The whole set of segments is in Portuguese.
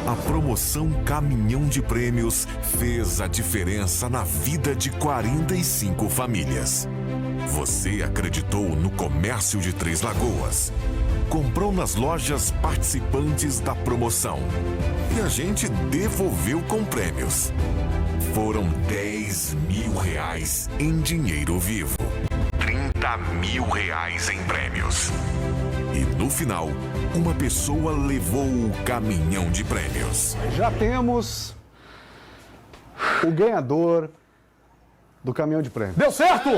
A promoção Caminhão de Prêmios fez a diferença na vida de 45 famílias. Você acreditou no comércio de Três Lagoas. Comprou nas lojas participantes da promoção. E a gente devolveu com prêmios. Foram R$10 mil em dinheiro vivo. R$30 mil em prêmios. E no final, uma pessoa levou o caminhão de prêmios. Já temos o ganhador do caminhão de prêmios. Deu certo?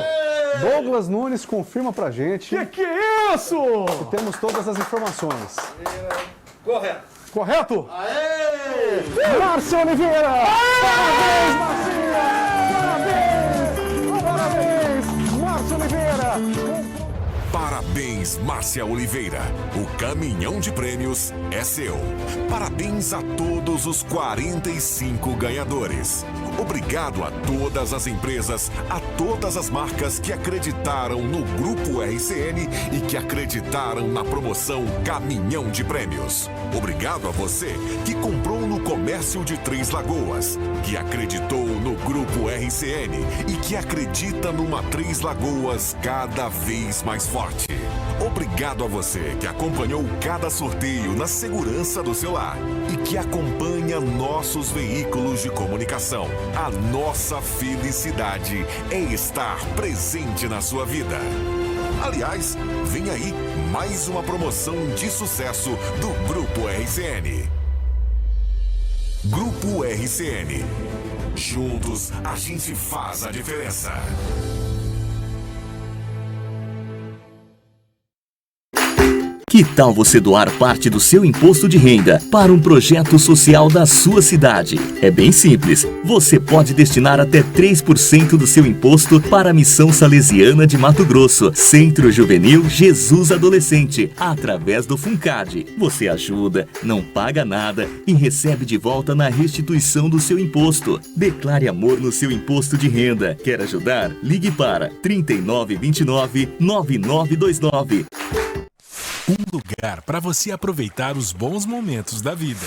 Douglas Nunes confirma pra gente. Que é isso? E temos todas as informações. Correto. Correto? Aê! Márcio Oliveira! Parabéns, Marcinha! Parabéns! Parabéns, Márcio Oliveira! Parabéns, Márcia Oliveira. O caminhão de prêmios é seu. Parabéns a todos os 45 ganhadores. Obrigado a todas as empresas, a todas as marcas que acreditaram no Grupo RCN e que acreditaram na promoção Caminhão de Prêmios. Obrigado a você que comprou no comércio de Três Lagoas, que acreditou no Grupo RCN e que acredita numa Três Lagoas cada vez mais forte. Obrigado a você que acompanhou cada sorteio na segurança do seu lar e que acompanha nossos veículos de comunicação. A nossa felicidade é estar presente na sua vida. Aliás, vem aí mais uma promoção de sucesso do Grupo RCN. Grupo RCN. Juntos a gente faz a diferença. Que tal você doar parte do seu imposto de renda para um projeto social da sua cidade? É bem simples. Você pode destinar até 3% do seu imposto para a Missão Salesiana de Mato Grosso, Centro Juvenil Jesus Adolescente, através do FUNCAD. Você ajuda, não paga nada e recebe de volta na restituição do seu imposto. Declare amor no seu imposto de renda. Quer ajudar? Ligue para 3929-9929. Um lugar para você aproveitar os bons momentos da vida.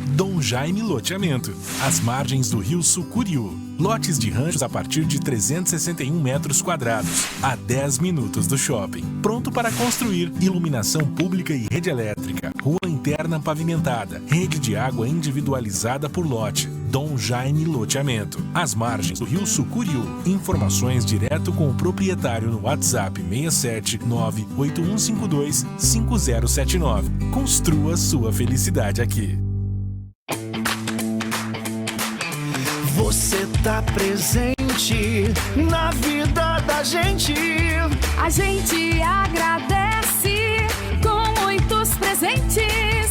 Dom Jaime Loteamento, às margens do rio Sucuriú. Lotes de ranchos a partir de 361 metros quadrados, a 10 minutos do shopping. Pronto para construir, iluminação pública e rede elétrica, rua interna pavimentada, rede de água individualizada por lote. Dom Jaime Loteamento, às margens do rio Sucuriú. Informações direto com o proprietário no WhatsApp 67 98152 5079. Construa sua felicidade aqui. Você tá presente na vida da gente. A gente agradece com muitos presentes.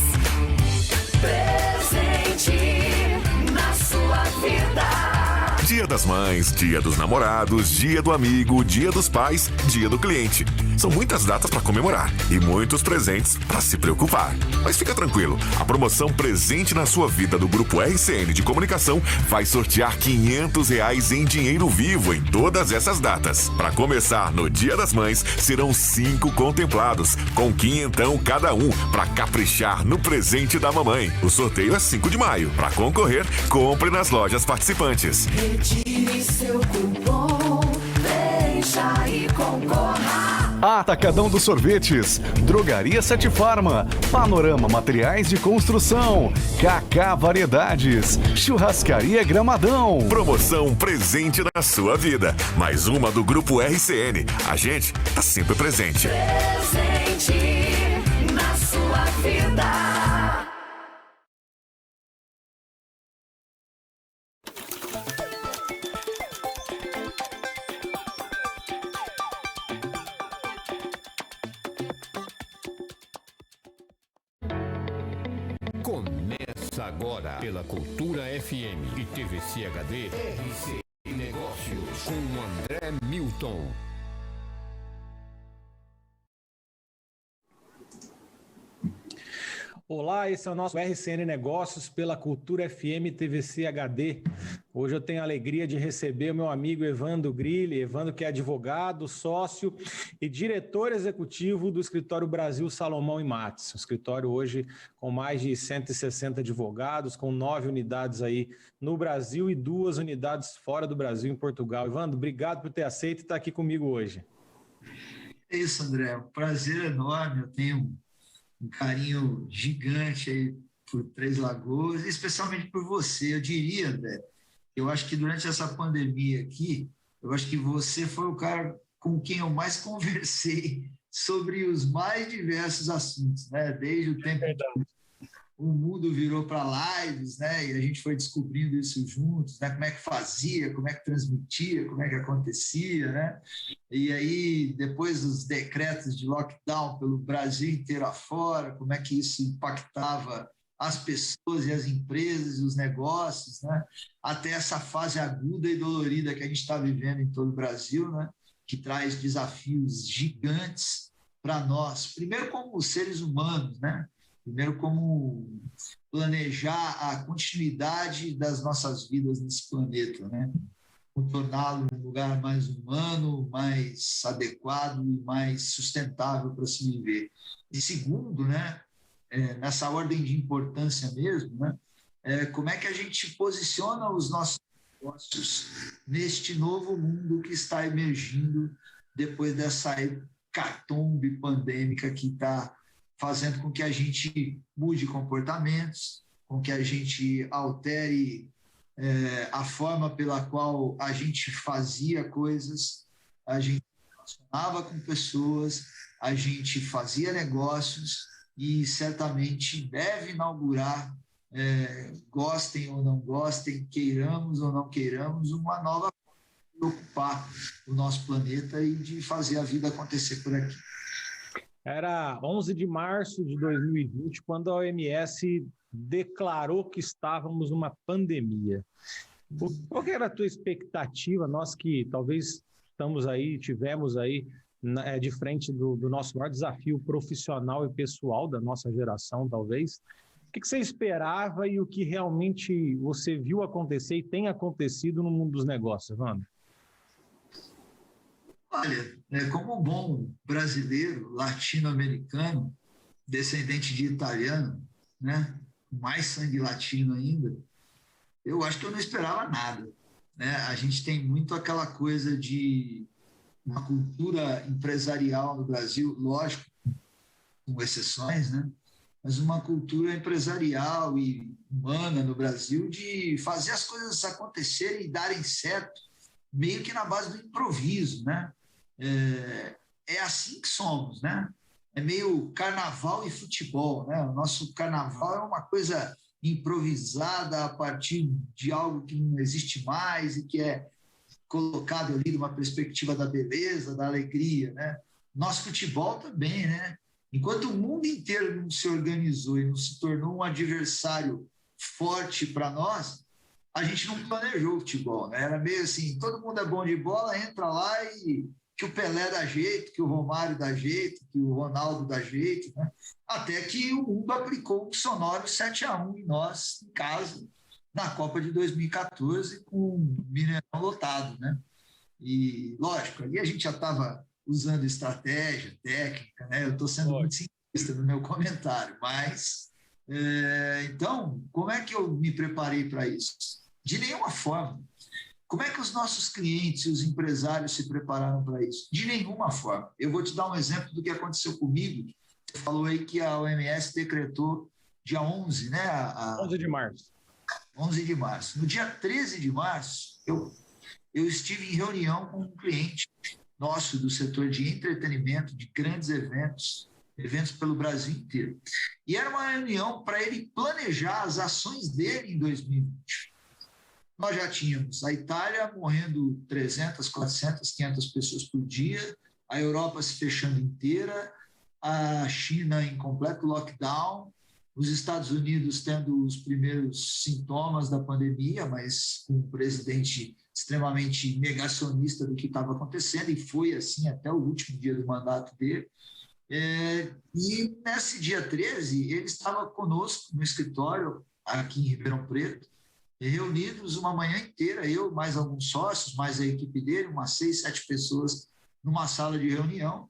Presente na sua vida. Dia das Mães, Dia dos Namorados, Dia do Amigo, Dia dos Pais, Dia do Cliente. São muitas datas para comemorar e muitos presentes para se preocupar. Mas fica tranquilo, a promoção Presente na Sua Vida do Grupo RCN de Comunicação vai sortear R$500 em dinheiro vivo em todas essas datas. Para começar, no Dia das Mães, serão 5 contemplados, com quinhentão cada um, para caprichar no presente da mamãe. O sorteio é 5 de maio. Para concorrer, compre nas lojas participantes. Retire seu cupom, deixa e concorra. Atacadão dos Sorvetes, Drogaria Sete Farma, Panorama Materiais de Construção, Cacá Variedades, Churrascaria Gramadão. Promoção Presente na Sua Vida. Mais uma do Grupo RCN. A gente tá sempre presente. Presente na sua vida. Começa agora pela Cultura FM e TVC HD RC Negócios com André Milton. Olá, esse é o nosso RCN Negócios pela Cultura FM TVC HD. Hoje eu tenho a alegria de receber o meu amigo Evandro Grilli, Evandro que é advogado, sócio e diretor executivo do escritório Brasil Salomão e Matos. Um escritório hoje com mais de 160 advogados, com 9 unidades aí no Brasil e 2 unidades fora do Brasil, em Portugal. Evandro, obrigado por ter aceito e estar aqui comigo hoje. É isso, André. Um prazer enorme. Eu tenho um carinho gigante aí por Três Lagoas, especialmente por você. Eu diria, André, eu acho que durante essa pandemia aqui, eu acho que você foi o cara com quem eu mais conversei sobre os mais diversos assuntos, né? Desde o tempo que o mundo virou para lives, né? E a gente foi descobrindo isso juntos, né? Como é que fazia, como é que transmitia, como é que acontecia, né? E aí, depois dos decretos de lockdown pelo Brasil inteiro afora, como é que isso impactava as pessoas e as empresas e os negócios, né? Até essa fase aguda e dolorida que a gente está vivendo em todo o Brasil, né? Que traz desafios gigantes para nós. Primeiro, como seres humanos, né? Primeiro, como planejar a continuidade das nossas vidas nesse planeta, né? Como torná-lo um lugar mais humano, mais adequado e mais sustentável para se viver. E segundo, né? Nessa ordem de importância mesmo, né? Como é que a gente posiciona os nossos negócios neste novo mundo que está emergindo depois dessa hecatombe pandêmica que está fazendo com que a gente mude comportamentos, com que a gente altere a forma pela qual a gente fazia coisas, a gente relacionava com pessoas, a gente fazia negócios e certamente deve inaugurar, gostem ou não gostem, queiramos ou não queiramos, uma nova forma de ocupar o nosso planeta e de fazer a vida acontecer por aqui. Era 11 de março de 2020, quando a OMS declarou que estávamos numa pandemia. Qual que era a tua expectativa? Nós que talvez tivemos aí de frente do nosso maior desafio profissional e pessoal da nossa geração, talvez. O que você esperava e o que realmente você viu acontecer e tem acontecido no mundo dos negócios, Evandro? Olha, como um bom brasileiro, latino-americano, descendente de italiano, né, mais sangue latino ainda, eu acho que eu não esperava nada, né? A gente tem muito aquela coisa de uma cultura empresarial no Brasil, lógico, com exceções, né? Mas uma cultura empresarial e humana no Brasil de fazer as coisas acontecerem e darem certo, meio que na base do improviso, né? É assim que somos, né? É meio carnaval e futebol, né? O nosso carnaval é uma coisa improvisada a partir de algo que não existe mais e que é colocado ali numa perspectiva da beleza, da alegria, né? Nosso futebol também, né? Enquanto o mundo inteiro não se organizou e não se tornou um adversário forte para nós, a gente não planejou o futebol, né? Era meio assim, todo mundo é bom de bola, entra lá e que o Pelé dá jeito, que o Romário dá jeito, que o Ronaldo dá jeito, né? Até que o mundo aplicou o sonoro 7-1 em nós, em casa, na Copa de 2014, com o Mineirão lotado, né? E, lógico, ali a gente já estava usando estratégia, técnica, né? Eu estou sendo muito simplista no meu comentário, mas... então, como é que eu me preparei para isso? De nenhuma forma. Como é que os nossos clientes e os empresários se prepararam para isso? De nenhuma forma. Eu vou te dar um exemplo do que aconteceu comigo. Você falou aí que a OMS decretou dia 11, né? 11 de março. 11 de março. No dia 13 de março, eu estive em reunião com um cliente nosso do setor de entretenimento, de grandes eventos pelo Brasil inteiro. E era uma reunião para ele planejar as ações dele em 2020. Nós já tínhamos a Itália morrendo 300, 400, 500 pessoas por dia, a Europa se fechando inteira, a China em completo lockdown, os Estados Unidos tendo os primeiros sintomas da pandemia, mas com um presidente extremamente negacionista do que estava acontecendo, e foi assim até o último dia do mandato dele. E nesse dia 13, ele estava conosco no escritório, aqui em Ribeirão Preto, reunidos uma manhã inteira, eu, mais alguns sócios, mais a equipe dele, umas 6, 7 pessoas, numa sala de reunião,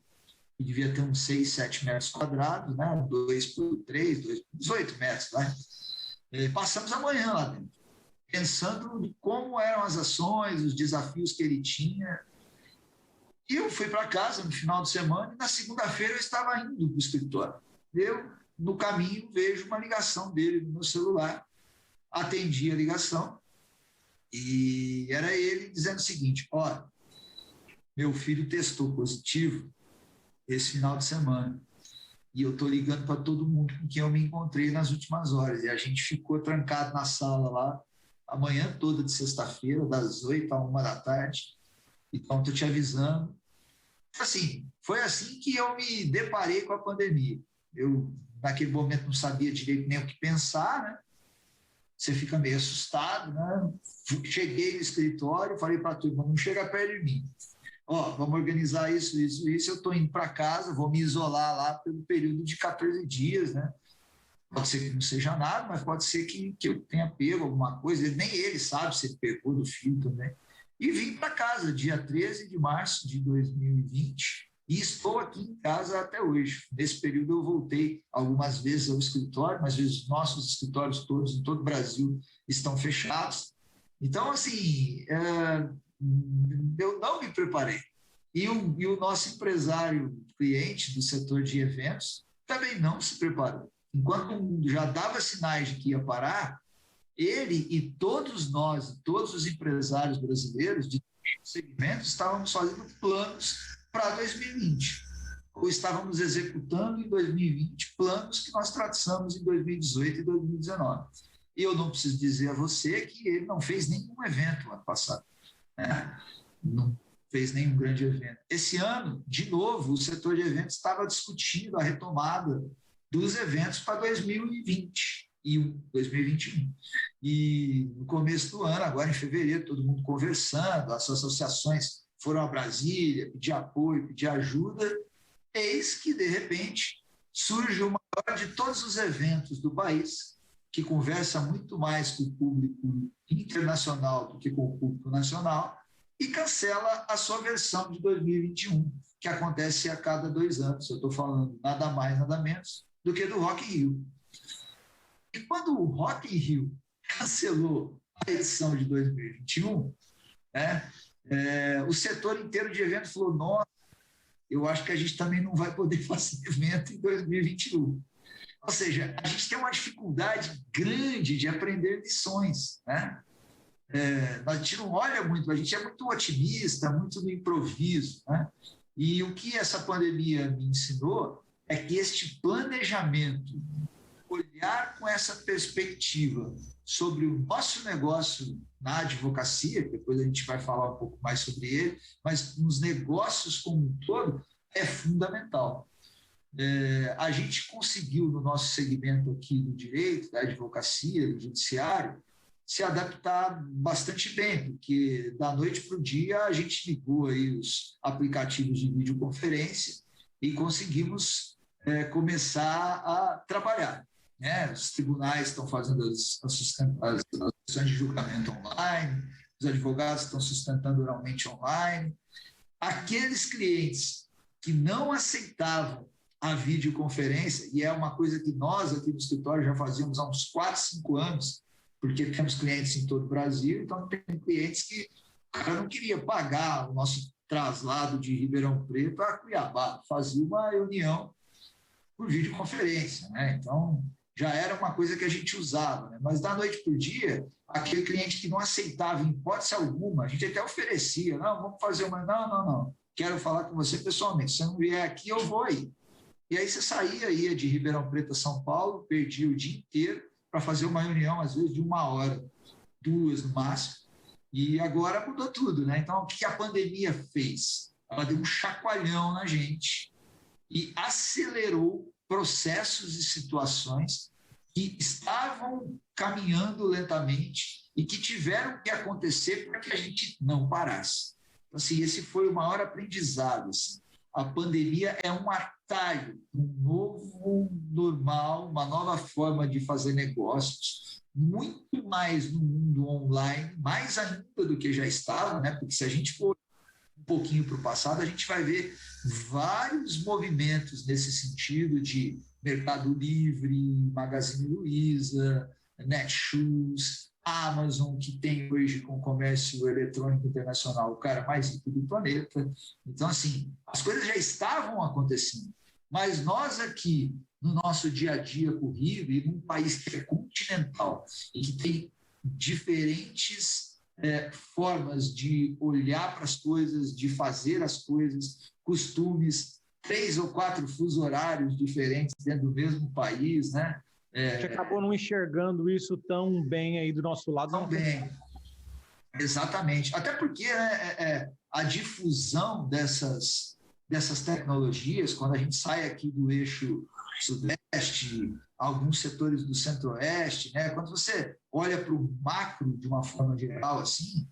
que devia ter uns 6, 7 metros quadrados, né? 2 por 3, 2 por 18 metros. Né? Passamos a manhã lá dentro, pensando em como eram as ações, os desafios que ele tinha. E eu fui para casa no final de semana e na segunda-feira eu estava indo para o escritório. Eu, no caminho, vejo uma ligação dele no meu celular, atendi a ligação e era ele dizendo o seguinte: olha, meu filho testou positivo esse final de semana e eu estou ligando para todo mundo com quem eu me encontrei nas últimas horas. E a gente ficou trancado na sala lá a manhã toda de sexta-feira, das 8 à 1 da tarde. Então, estou te avisando. Assim, foi assim que eu me deparei com a pandemia. Eu, naquele momento, não sabia direito nem o que pensar, né? Você fica meio assustado, né? Cheguei no escritório, falei para a turma: não chega perto de mim. Vamos organizar isso. Eu estou indo para casa, vou me isolar lá pelo período de 14 dias, né? Pode ser que não seja nada, mas pode ser que eu tenha pego alguma coisa. Nem ele sabe se ele pegou do filho também. E vim para casa, dia 13 de março de 2020, e estou aqui em casa até hoje. Nesse período eu voltei algumas vezes ao escritório, mas os nossos escritórios todos, em todo o Brasil, estão fechados. Então, assim, eu não me preparei. E o nosso empresário cliente do setor de eventos também não se preparou. Enquanto o mundo já dava sinais de que ia parar, ele e todos nós, todos os empresários brasileiros de segmentos, estávamos fazendo planos para 2020, ou estávamos executando em 2020 planos que nós traçamos em 2018 e 2019. E eu não preciso dizer a você que ele não fez nenhum evento ano passado, né? Não fez nenhum grande evento. Esse ano, de novo, o setor de eventos estava discutindo a retomada dos eventos para 2020. E 2021. E no começo do ano, agora em fevereiro, todo mundo conversando, as associações foram a Brasília, pedir apoio, pedir ajuda, eis que, de repente, surge o maior de todos os eventos do país, que conversa muito mais com o público internacional do que com o público nacional, e cancela a sua versão de 2021, que acontece a cada 2 anos. Eu estou falando nada mais, nada menos do que do Rock in Rio. E quando o Rock in Rio cancelou a edição de 2021, né, o setor inteiro de eventos falou: nossa, eu acho que a gente também não vai poder fazer evento em 2021. Ou seja, a gente tem uma dificuldade grande de aprender lições, né? A gente não olha muito, a gente é muito otimista, muito no improviso, né? E o que essa pandemia me ensinou é que este planejamento, olhar com essa perspectiva sobre o nosso negócio na advocacia, que depois a gente vai falar um pouco mais sobre ele, mas nos negócios como um todo, é fundamental. A gente conseguiu, no nosso segmento aqui do direito, da advocacia, do judiciário, se adaptar bastante bem, porque da noite para o dia a gente ligou aí os aplicativos de videoconferência e conseguimos começar a trabalhar. Os tribunais estão fazendo as sessões de julgamento online, os advogados estão sustentando oralmente online. Aqueles clientes que não aceitavam a videoconferência, e é uma coisa que nós aqui no escritório já fazíamos há uns 4, 5 anos, porque temos clientes em todo o Brasil, então tem clientes que o cara não queria pagar o nosso traslado de Ribeirão Preto a Cuiabá, fazia uma reunião por videoconferência, né? Então já era uma coisa que a gente usava, né? Mas da noite para o dia, aquele cliente que não aceitava em hipótese alguma, a gente até oferecia: não, vamos fazer uma... Não, quero falar com você pessoalmente, se você não vier aqui, eu vou aí. E aí você ia de Ribeirão Preto a São Paulo, perdia o dia inteiro para fazer uma reunião, às vezes de 1 hora, 2 no máximo, e agora mudou tudo, né? Então, o que a pandemia fez? Ela deu um chacoalhão na gente e acelerou processos e situações que estavam caminhando lentamente e que tiveram que acontecer para que a gente não parasse. Então, assim, esse foi o maior aprendizado, assim. a pandemia é um atalho, um novo normal, uma nova forma de fazer negócios, muito mais no mundo online, mais ainda do que já estava, né? Porque se a gente for um pouquinho para o passado, a gente vai ver vários movimentos nesse sentido de Mercado Livre, Magazine Luiza, Netshoes, Amazon, que tem hoje com o comércio eletrônico internacional o cara mais rico do planeta. Então, assim, as coisas já estavam acontecendo, mas nós aqui, no nosso dia a dia corrido, e num país que é continental e que tem diferentes formas de olhar para as coisas, de fazer as coisas, costumes, 3 ou 4 fusos horários diferentes dentro do mesmo país, né? A gente acabou não enxergando isso tão bem aí do nosso lado. Tão bem, exatamente. Até porque a difusão dessas tecnologias, quando a gente sai aqui do eixo sudeste, alguns setores do centro-oeste, né? Quando você olha para o macro de uma forma geral, assim,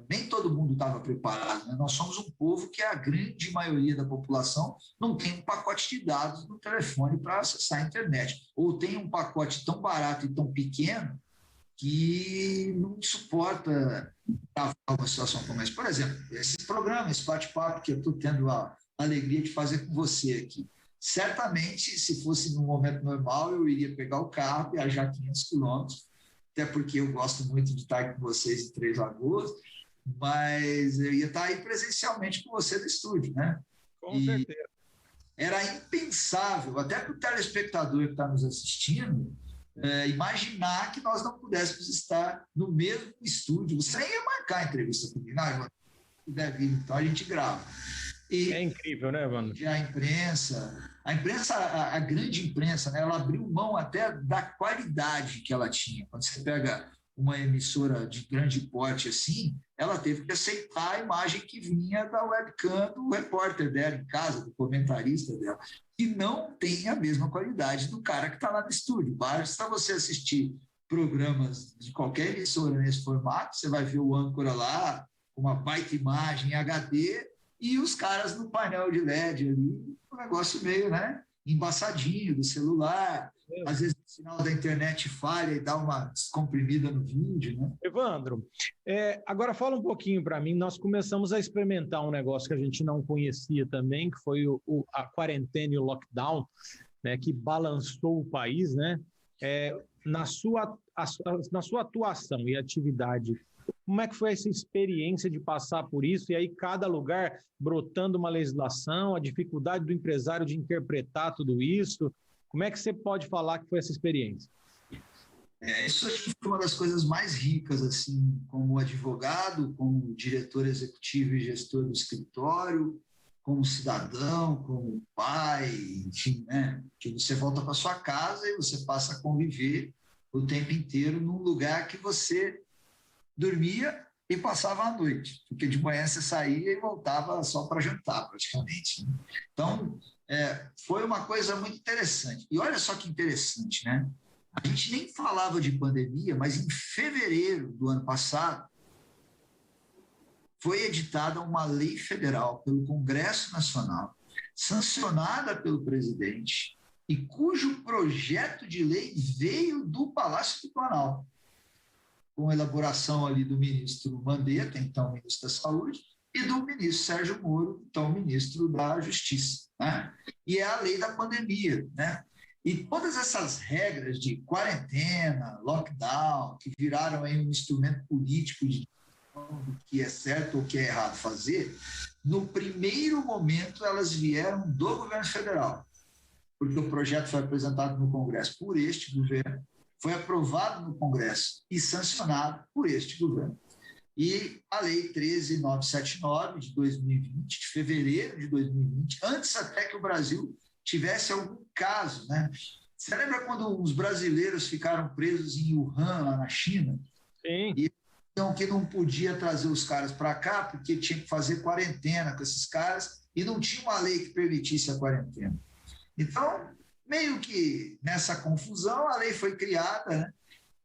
nem todo mundo estava preparado, né? Nós somos um povo que a grande maioria da população não tem um pacote de dados no telefone para acessar a internet, ou tem um pacote tão barato e tão pequeno que não suporta uma situação como essa. Por exemplo, esse programa, esse bate-papo que eu estou tendo a alegria de fazer com você aqui, certamente, se fosse num momento normal, eu iria pegar o carro, viajar 500 quilômetros, até porque eu gosto muito de estar com vocês em Três Lagoas, mas eu ia estar aí presencialmente com você no estúdio, né? Com certeza. Era impensável, até para o telespectador que está nos assistindo, imaginar que nós não pudéssemos estar no mesmo estúdio. Você nem ia marcar a entrevista comigo. Não, Evandro, se puder vir, então a gente grava. E é incrível, né, Evandro? A imprensa, a grande imprensa, né, ela abriu mão até da qualidade que ela tinha. Quando você pega uma emissora de grande porte assim, ela teve que aceitar a imagem que vinha da webcam do repórter dela em casa, do comentarista dela, que não tem a mesma qualidade do cara que está lá no estúdio. Basta você assistir programas de qualquer emissora nesse formato, você vai ver o âncora lá, uma baita imagem em HD, e os caras no painel de LED ali, um negócio meio, né, embaçadinho do celular, às vezes o sinal da internet falha e dá uma descomprimida no vídeo, né? Evandro, agora fala um pouquinho para mim, nós começamos a experimentar um negócio que a gente não conhecia também, que foi a quarentena e o lockdown, né, que balançou o país, né? Na sua atuação e atividade, como é que foi essa experiência de passar por isso? E aí cada lugar brotando uma legislação, a dificuldade do empresário de interpretar tudo isso. Como é que você pode falar que foi essa experiência? Isso acho que foi uma das coisas mais ricas, assim, como advogado, como diretor executivo e gestor do escritório, como cidadão, como pai, enfim, né? Que você volta para sua casa e você passa a conviver o tempo inteiro num lugar que você dormia e passava a noite, porque de manhã você saía e voltava só para jantar, praticamente. Então, foi uma coisa muito interessante. E olha só que interessante, né? A gente nem falava de pandemia, mas em fevereiro do ano passado, foi editada uma lei federal pelo Congresso Nacional, sancionada pelo presidente, e cujo projeto de lei veio do Palácio do Planalto, com elaboração ali do ministro Mandetta, então ministro da Saúde, e do ministro Sérgio Moro, então ministro da Justiça, né? E é a lei da pandemia, né? E todas essas regras de quarentena, lockdown, que viraram aí um instrumento político de do que é certo ou o que é errado fazer, no primeiro momento elas vieram do governo federal, porque o projeto foi apresentado no Congresso por este governo, foi aprovado no Congresso e sancionado por este governo. E a Lei 13.979, de 2020, de fevereiro de 2020, antes até que o Brasil tivesse algum caso, né? Você lembra quando os brasileiros ficaram presos em Wuhan, lá na China? Sim. E então, que não podia trazer os caras para cá porque tinha que fazer quarentena com esses caras e não tinha uma lei que permitisse a quarentena. Então, meio que nessa confusão, a lei foi criada, né?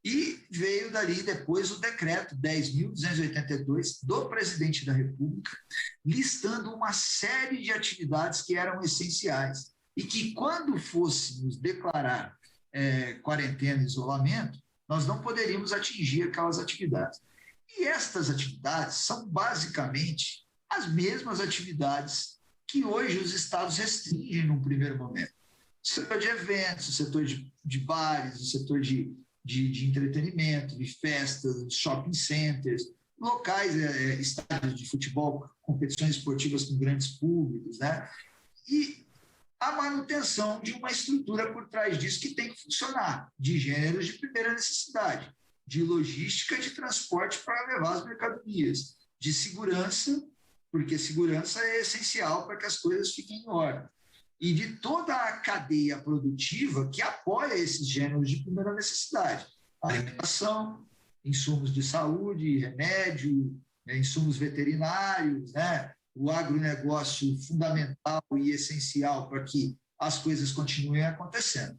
E veio dali depois o decreto 10.282 do presidente da República, listando uma série de atividades que eram essenciais e que, quando fôssemos declarar quarentena e isolamento, nós não poderíamos atingir aquelas atividades. E estas atividades são basicamente as mesmas atividades que hoje os estados restringem num primeiro momento. O setor de eventos, o setor de bares, o setor de entretenimento, de festas, shopping centers, locais, estádios de futebol, competições esportivas com grandes públicos, né? E a manutenção de uma estrutura por trás disso que tem que funcionar, de gêneros de primeira necessidade, de logística de transporte para levar as mercadorias, de segurança, porque segurança é essencial para que as coisas fiquem em ordem, e de toda a cadeia produtiva que apoia esses gêneros de primeira necessidade. Alimentação, insumos de saúde, remédio, insumos veterinários, né? O agronegócio fundamental e essencial para que as coisas continuem acontecendo.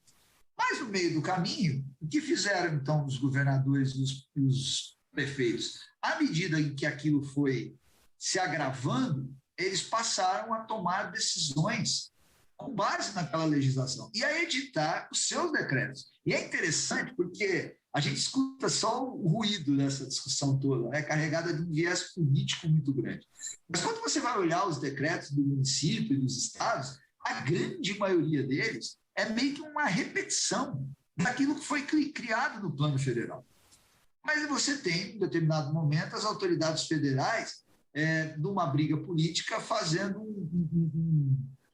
Mas, no meio do caminho, o que fizeram, então, os governadores e os prefeitos? À medida em que aquilo foi se agravando, eles passaram a tomar decisões com base naquela legislação e a editar os seus decretos. E é interessante porque a gente escuta só o ruído dessa discussão toda, né, carregada de um viés político muito grande. Mas quando você vai olhar os decretos do município e dos estados, a grande maioria deles é meio que uma repetição daquilo que foi criado no plano federal. Mas você tem, em determinado momento, as autoridades federais, numa briga política, fazendo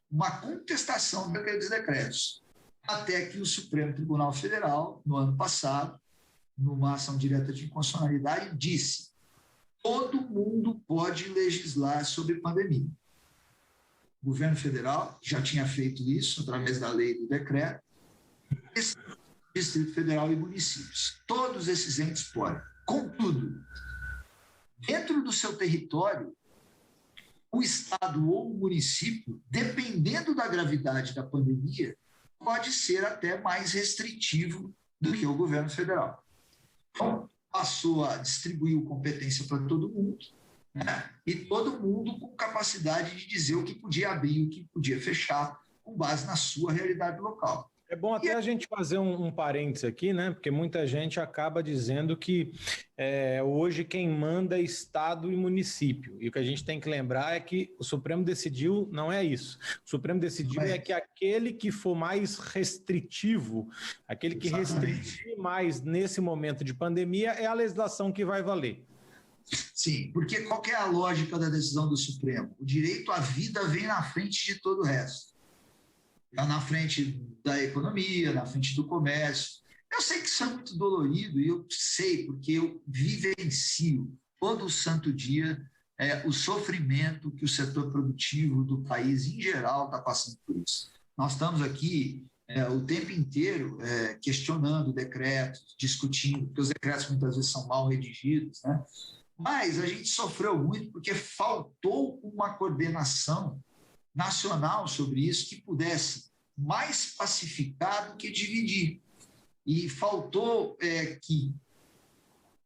uma contestação daqueles decretos, até que o Supremo Tribunal Federal, no ano passado, numa ação direta de inconstitucionalidade, disse: todo mundo pode legislar sobre pandemia. O governo federal já tinha feito isso através da lei do decreto. Distrito Federal e municípios. Todos esses entes podem. Contudo, dentro do seu território, o estado ou o município, dependendo da gravidade da pandemia, pode ser até mais restritivo do que o governo federal. Então, passou a distribuir competência para todo mundo, né? E todo mundo com capacidade de dizer o que podia abrir, o que podia fechar, com base na sua realidade local. É bom até a gente fazer um parênteses aqui, né? Porque muita gente acaba dizendo que hoje quem manda é Estado e município. E o que a gente tem que lembrar é que o Supremo decidiu, não é isso. O Supremo decidiu que aquele que for mais restritivo, aquele que restringir mais nesse momento de pandemia, é a legislação que vai valer. Sim, porque qual que é a lógica da decisão do Supremo? O direito à vida vem na frente de todo o resto. Está na frente da economia, na frente do comércio. Eu sei que isso é muito dolorido e eu sei porque eu vivencio todo santo dia o sofrimento que o setor produtivo do país em geral está passando por isso. Nós estamos aqui o tempo inteiro questionando decretos, discutindo, porque os decretos muitas vezes são mal redigidos, né? Mas a gente sofreu muito porque faltou uma coordenação nacional sobre isso que pudesse mais pacificar do que dividir. E faltou que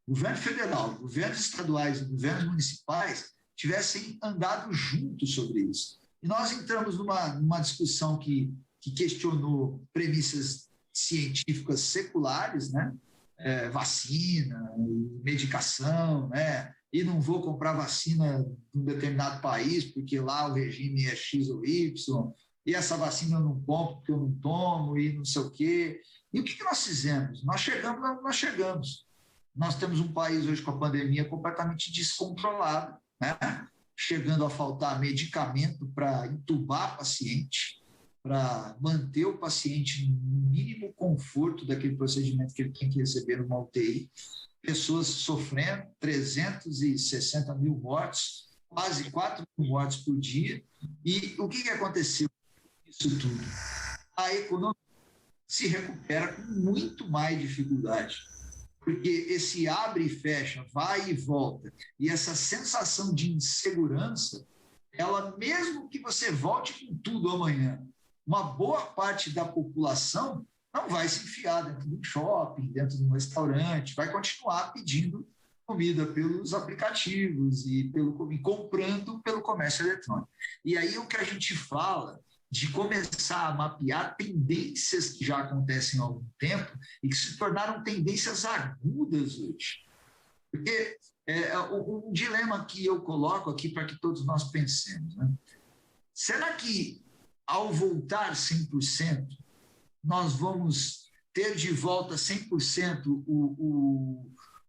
o governo federal, governos estaduais e governos municipais tivessem andado juntos sobre isso. E nós entramos numa discussão que questionou premissas científicas seculares, né? Vacina, medicação, né? E não vou comprar vacina de um determinado país porque lá o regime é X ou Y, e essa vacina eu não compro porque eu não tomo, e não sei o quê. E o que nós fizemos? Nós chegamos. Nós temos um país hoje com a pandemia completamente descontrolado, né? Chegando a faltar medicamento para entubar paciente, para manter o paciente no mínimo conforto daquele procedimento que ele tem que receber numa UTI. Pessoas sofrendo, 360 mil mortes, quase 4 mil mortes por dia. E o que aconteceu com isso tudo? A economia se recupera com muito mais dificuldade, porque esse abre e fecha, vai e volta, e essa sensação de insegurança, ela, mesmo que você volte com tudo amanhã, uma boa parte da população não vai se enfiar dentro de um shopping, dentro de um restaurante, vai continuar pedindo comida pelos aplicativos e comprando pelo comércio eletrônico. E aí o que a gente fala de começar a mapear tendências que já acontecem há algum tempo e que se tornaram tendências agudas hoje. Porque um dilema que eu coloco aqui para que todos nós pensemos, né? Será que ao voltar 100%, nós vamos ter de volta 100%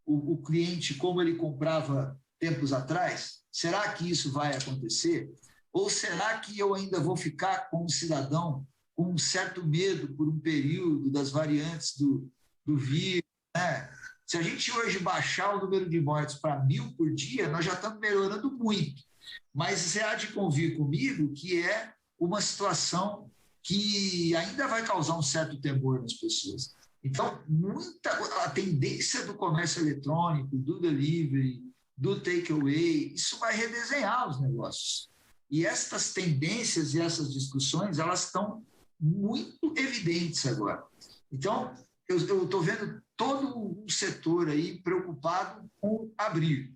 o cliente como ele comprava tempos atrás? Será que isso vai acontecer? Ou será que eu ainda vou ficar como cidadão com um certo medo por um período das variantes do vírus, né? Se a gente hoje baixar o número de mortes para 1.000 por dia, nós já estamos melhorando muito. Mas você há de convir comigo que é uma situação que ainda vai causar um certo temor nas pessoas. Então, a tendência do comércio eletrônico, do delivery, do takeaway, isso vai redesenhar os negócios. E estas tendências e essas discussões, elas estão muito evidentes agora. Então, eu estou vendo todo um setor aí preocupado com abrir.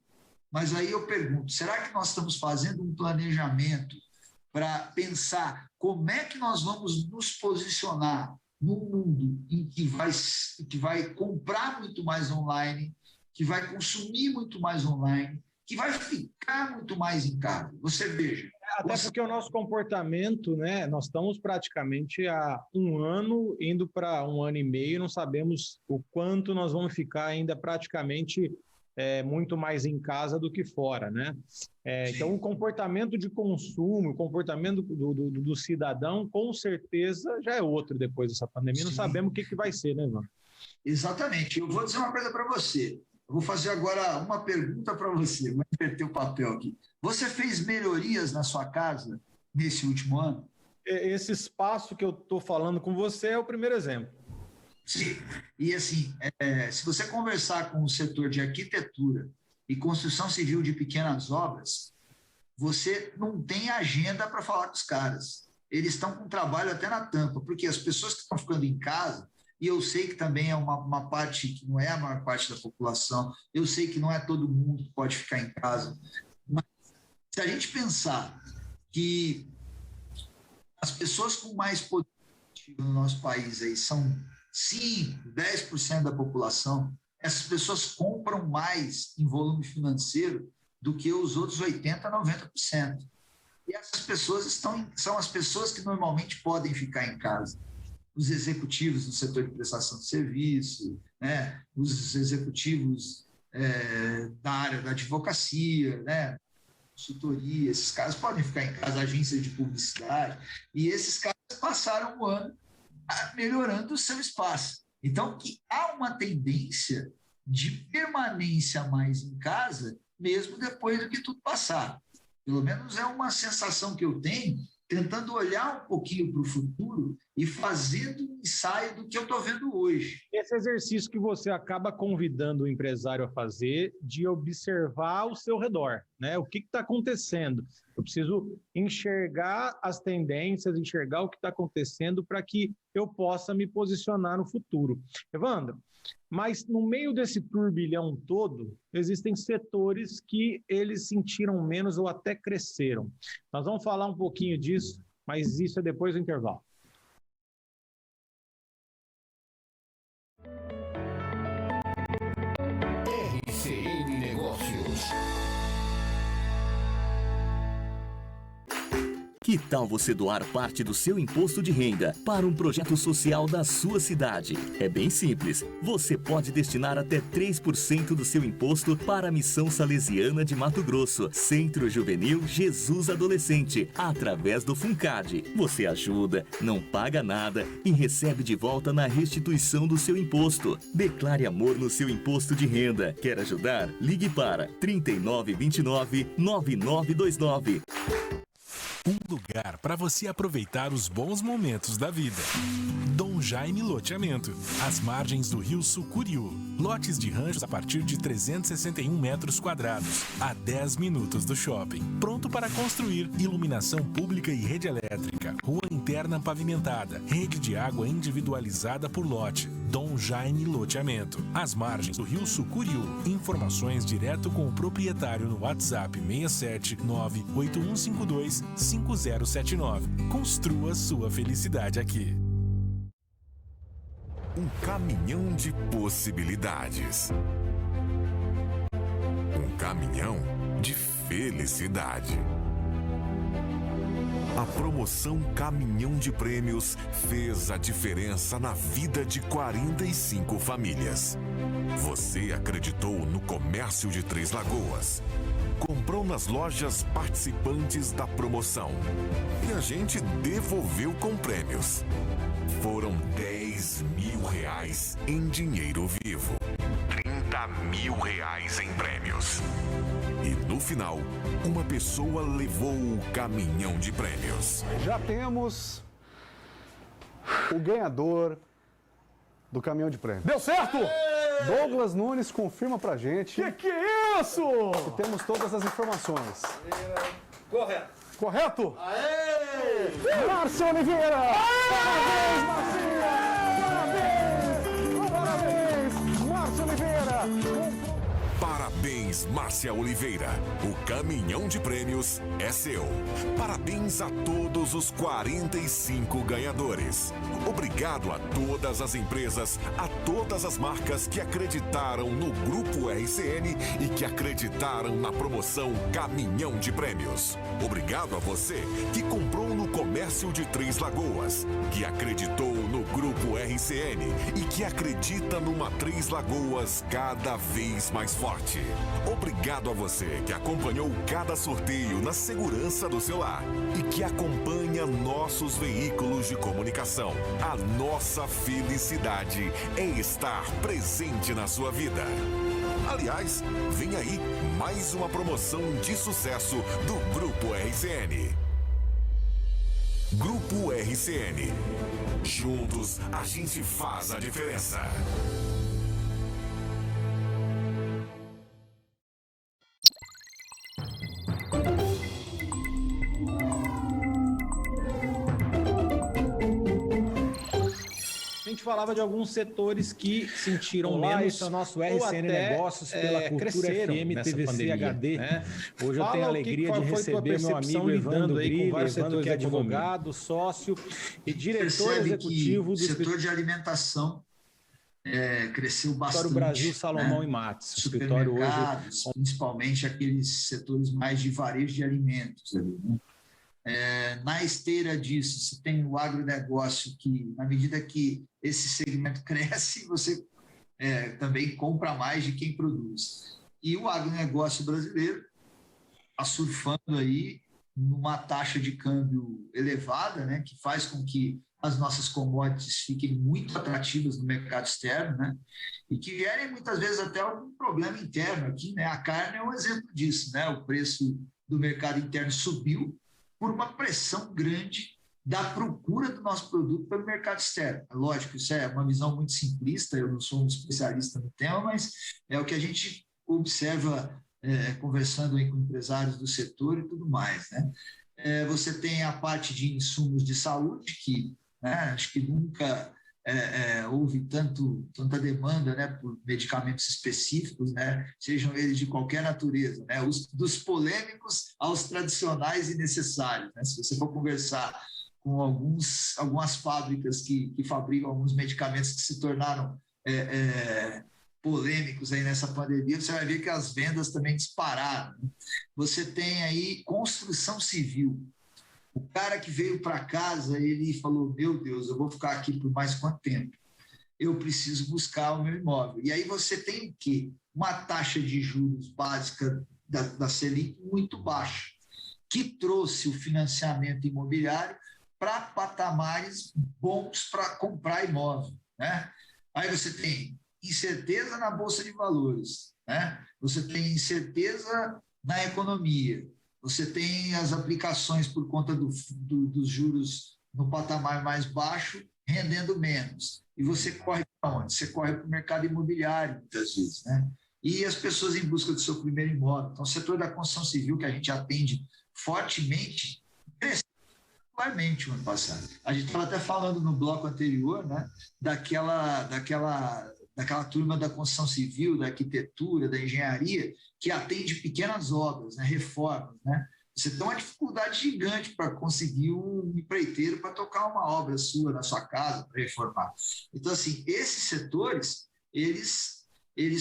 Mas aí eu pergunto, será que nós estamos fazendo um planejamento para pensar como é que nós vamos nos posicionar num mundo em que vai comprar muito mais online, que vai consumir muito mais online, que vai ficar muito mais em casa? Você veja. Até porque o nosso comportamento, né? Nós estamos praticamente há 1 ano, indo para 1 ano e meio, não sabemos o quanto nós vamos ficar ainda praticamente muito mais em casa do que fora, né? Então, o comportamento de consumo, o comportamento do cidadão, com certeza, já é outro depois dessa pandemia. Não sabemos o que vai ser, né, Ivan? Exatamente. Eu vou dizer uma coisa para você. Eu vou fazer agora uma pergunta para você. Vou inverter o papel aqui. Você fez melhorias na sua casa nesse último ano? Esse espaço que eu estou falando com você é o primeiro exemplo. Sim. E assim, se você conversar com o setor de arquitetura e construção civil de pequenas obras, você não tem agenda para falar com os caras. Eles estão com trabalho até na tampa, porque as pessoas que estão ficando em casa, e eu sei que também é uma parte que não é a maior parte da população, eu sei que não é todo mundo que pode ficar em casa, mas se a gente pensar que as pessoas com mais poder no nosso país aí são 5%, 10% da população, essas pessoas compram mais em volume financeiro do que os outros 80%, 90%. E essas pessoas são as pessoas que normalmente podem ficar em casa. Os executivos do setor de prestação de serviço, né? Os executivos da área da advocacia, né? Consultoria, esses caras podem ficar em casa, agências de publicidade, e esses caras passaram o ano melhorando o seu espaço. Então, que há uma tendência de permanência mais em casa, mesmo depois do que tudo passar. Pelo menos é uma sensação que eu tenho, tentando olhar um pouquinho para o futuro e fazendo um ensaio do que eu estou vendo hoje. Esse exercício que você acaba convidando o empresário a fazer, de observar ao seu redor, né? O que está acontecendo? Eu preciso enxergar as tendências, enxergar o que está acontecendo para que eu possa me posicionar no futuro. Evandro, mas no meio desse turbilhão todo, existem setores que eles sentiram menos ou até cresceram. Nós vamos falar um pouquinho disso, mas isso é depois do intervalo. RCN Negócios. Que tal você doar parte do seu imposto de renda para um projeto social da sua cidade? É bem simples. Você pode destinar até 3% do seu imposto para a Missão Salesiana de Mato Grosso, Centro Juvenil Jesus Adolescente, através do FUNCAD. Você ajuda, não paga nada e recebe de volta na restituição do seu imposto. Declare amor no seu imposto de renda. Quer ajudar? Ligue para 3929-9929. Um lugar para você aproveitar os bons momentos da vida. Dom Jaime Loteamento. Às margens do rio Sucuriú. Lotes de ranchos a partir de 361 metros quadrados. A 10 minutos do shopping. Pronto para construir. Iluminação pública e rede elétrica. Rua interna pavimentada. Rede de água individualizada por lote. Dom Jaime Loteamento. Às margens do rio Sucuriú. Informações direto com o proprietário no WhatsApp 67981525079. Construa sua felicidade aqui. Um caminhão de possibilidades. Um caminhão de felicidade. A promoção Caminhão de Prêmios fez a diferença na vida de 45 famílias. Você acreditou no comércio de Três Lagoas. Comprou nas lojas participantes da promoção. E a gente devolveu com prêmios. Foram R$10 mil em dinheiro vivo. R$30 mil em prêmios. E no final, uma pessoa levou o caminhão de prêmios. Já temos o ganhador do caminhão de prêmios. Deu certo! Douglas Nunes confirma pra gente. Que é isso? E temos todas as informações. Correto. Correto? Aê! Márcio Oliveira! Parabéns, Marcinho! Parabéns! Parabéns, Márcio Oliveira! Parabéns, Márcia Oliveira. O caminhão de prêmios é seu. Parabéns a todos os 45 ganhadores. Obrigado a todas as empresas, a todas as marcas que acreditaram no Grupo RCN e que acreditaram na promoção Caminhão de Prêmios. Obrigado a você que comprou no comércio de Três Lagoas, que acreditou no Grupo RCN e que acredita numa Três Lagoas cada vez mais forte. Obrigado a você que acompanhou cada sorteio na segurança do seu lar e que acompanha nossos veículos de comunicação. A nossa felicidade é estar presente na sua vida. Aliás, vem aí mais uma promoção de sucesso do Grupo RCN. Grupo RCN. Juntos a gente faz a diferença. A gente falava de alguns setores que sentiram Olá, menos. esse é o nosso ou RCN até, Negócios pela Cultura cresceram FM, nessa TVC pandemia, HD. né? Hoje eu Fala tenho a o que alegria foi de tua receber meu percepção amigo lidando Evandro aí com Grilli, vários Evandro que é setores da economia. advogado, sócio e diretor Percebe executivo que do o setor de alimentação cresceu bastante. Escritório Brasil Salomão e Matos. Escritório hoje, principalmente aqueles setores mais de varejo de alimentos. Né? Na esteira disso, você tem o agronegócio que, na medida que esse segmento cresce, você também compra mais de quem produz. E o agronegócio brasileiro está surfando aí numa taxa de câmbio elevada, né, que faz com que as nossas commodities fiquem muito atrativas no mercado externo, né, e que gerem muitas vezes até algum problema interno aqui, né? A carne é um exemplo disso, né? O preço do mercado interno subiu por uma pressão grande da procura do nosso produto pelo mercado externo. Lógico, isso é uma visão muito simplista, eu não sou um especialista no tema, mas é o que a gente observa conversando aí com empresários do setor e tudo mais, né? Você tem a parte de insumos de saúde, que acho que nunca houve tanta demanda, né, por medicamentos específicos, né, sejam eles de qualquer natureza, né, dos polêmicos aos tradicionais e necessários. Né? Se você for conversar com algumas fábricas que fabricam alguns medicamentos que se tornaram polêmicos aí nessa pandemia, você vai ver que as vendas também dispararam. Né? Você tem aí construção civil. O cara que veio para casa, ele falou, meu Deus, eu vou ficar aqui por mais quanto tempo? Eu preciso buscar o meu imóvel. E aí você tem o quê? Uma taxa de juros básica da Selic muito baixa, que trouxe o financiamento imobiliário para patamares bons para comprar imóvel. Né? Aí você tem incerteza na Bolsa de Valores, né? Você tem incerteza na economia, você tem as aplicações por conta dos juros no patamar mais baixo, rendendo menos. E você corre para onde? Você corre para o mercado imobiliário, muitas vezes, né? E as pessoas em busca do seu primeiro imóvel. Então, o setor da construção civil, que a gente atende fortemente, cresceu particularmente o ano passado. A gente estava até falando no bloco anterior, né, daquela turma da construção civil, da arquitetura, da engenharia, que atende pequenas obras, né, reformas, né? Você tem uma dificuldade gigante para conseguir um empreiteiro para tocar uma obra sua na sua casa, para reformar. Então, assim, esses setores, eles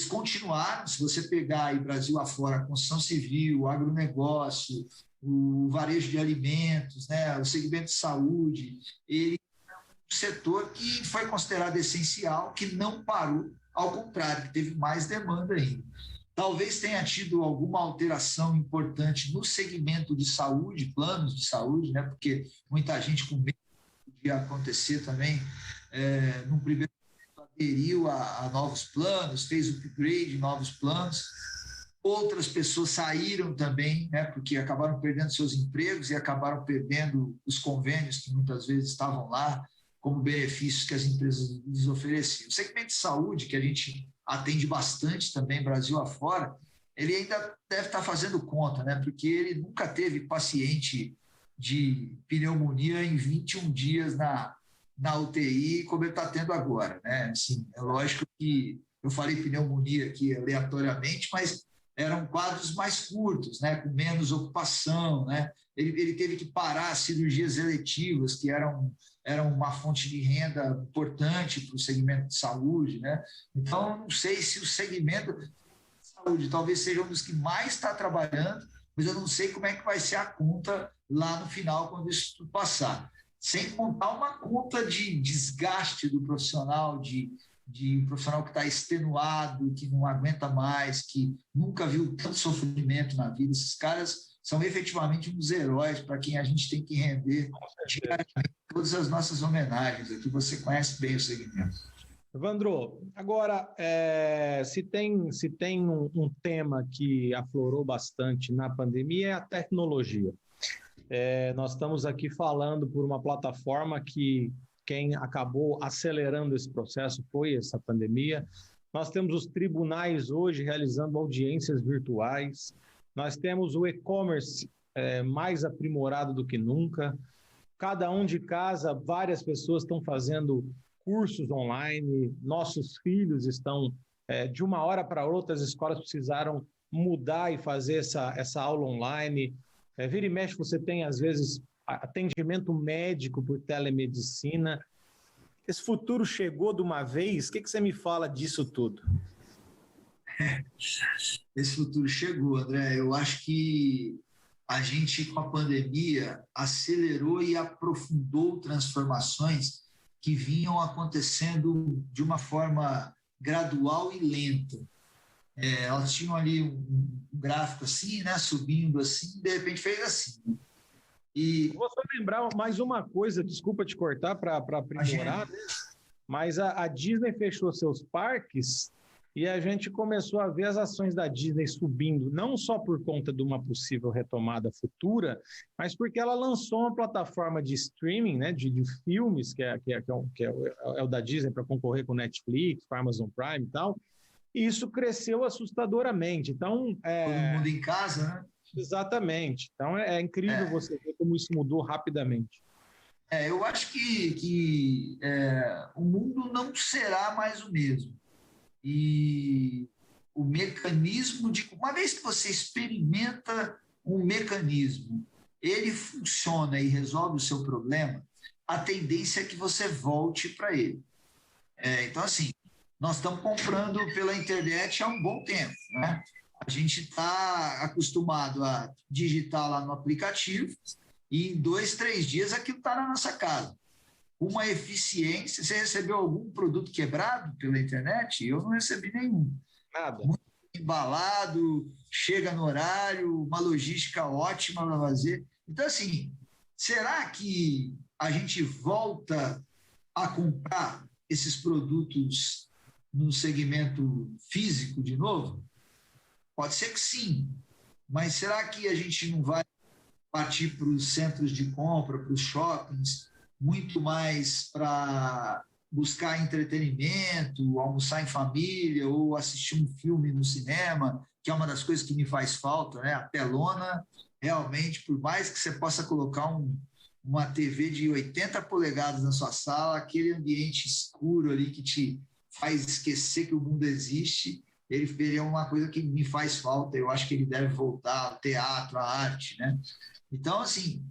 continuaram. Se você pegar aí Brasil afora, a construção civil, o agronegócio, o varejo de alimentos, né, o segmento de saúde, ele é um setor que foi considerado essencial, que não parou, ao contrário, que teve mais demanda ainda. Talvez tenha tido alguma alteração importante no segmento de saúde, planos de saúde, né, porque muita gente com medo de acontecer também, num primeiro momento aderiu a novos planos, fez upgrade em novos planos. Outras pessoas saíram também, né, porque acabaram perdendo seus empregos e acabaram perdendo os convênios que muitas vezes estavam lá, como benefícios que as empresas lhes ofereciam. O segmento de saúde, que a gente atende bastante também, Brasil afora, ele ainda deve estar fazendo conta, né, porque ele nunca teve paciente de pneumonia em 21 dias na UTI, como ele está tendo agora, né? Assim, é lógico que eu falei pneumonia aqui aleatoriamente, mas eram quadros mais curtos, né, com menos ocupação, né? Ele teve que parar as cirurgias eletivas, que eram uma fonte de renda importante para o segmento de saúde, né? Então, eu não sei se o segmento de saúde talvez seja um dos que mais está trabalhando, mas eu não sei como é que vai ser a conta lá no final, quando isso tudo passar. Sem contar uma conta de desgaste do profissional, de um profissional que está extenuado, que não aguenta mais, que nunca viu tanto sofrimento na vida. Esses caras são efetivamente uns heróis para quem a gente tem que render diariamente todas as nossas homenagens. Aqui você conhece bem o segmento. Evandro, agora, se tem um tema que aflorou bastante na pandemia, é a tecnologia. Nós estamos aqui falando por uma plataforma que quem acabou acelerando esse processo foi essa pandemia. Nós temos os tribunais hoje realizando audiências virtuais. Nós temos o e-commerce mais aprimorado do que nunca. Cada um de casa, várias pessoas estão fazendo cursos online. Nossos filhos estão, de uma hora para outra, as escolas precisaram mudar e fazer essa aula online. Vira e mexe, você tem, às vezes, atendimento médico por telemedicina. Esse futuro chegou de uma vez? O que você me fala disso tudo? Esse futuro chegou, André. Eu acho que a gente, com a pandemia, acelerou e aprofundou transformações que vinham acontecendo de uma forma gradual e lenta. Elas tinham ali um gráfico assim, né, subindo assim, de repente fez assim. E vou só lembrar mais uma coisa, desculpa te cortar para aprimorar, mas a Disney fechou seus parques e a gente começou a ver as ações da Disney subindo, não só por conta de uma possível retomada futura, mas porque ela lançou uma plataforma de streaming, né, de filmes, que é o da Disney, para concorrer com Netflix, com Amazon Prime e tal, e isso cresceu assustadoramente. Então, todo mundo em casa, né? Exatamente. Então, é incrível você ver como isso mudou rapidamente. Eu acho que o mundo não será mais o mesmo. E o mecanismo uma vez que você experimenta um mecanismo, ele funciona e resolve o seu problema, a tendência é que você volte para ele. Então, assim, nós estamos comprando pela internet há um bom tempo, né? A gente está acostumado a digitar lá no aplicativo e em 2, 3 dias aquilo está na nossa casa. Uma eficiência. Você recebeu algum produto quebrado pela internet? Eu não recebi nenhum. Nada. Muito embalado, chega no horário, uma logística ótima para fazer. Então, assim, será que a gente volta a comprar esses produtos no segmento físico de novo? Pode ser que sim, mas será que a gente não vai partir para os centros de compra, para os shoppings, muito mais para buscar entretenimento, almoçar em família ou assistir um filme no cinema, que é uma das coisas que me faz falta, né? A telona, realmente, por mais que você possa colocar uma TV de 80 polegadas na sua sala, aquele ambiente escuro ali que te faz esquecer que o mundo existe, ele é uma coisa que me faz falta. Eu acho que ele deve voltar ao teatro, à arte, né? Então, assim,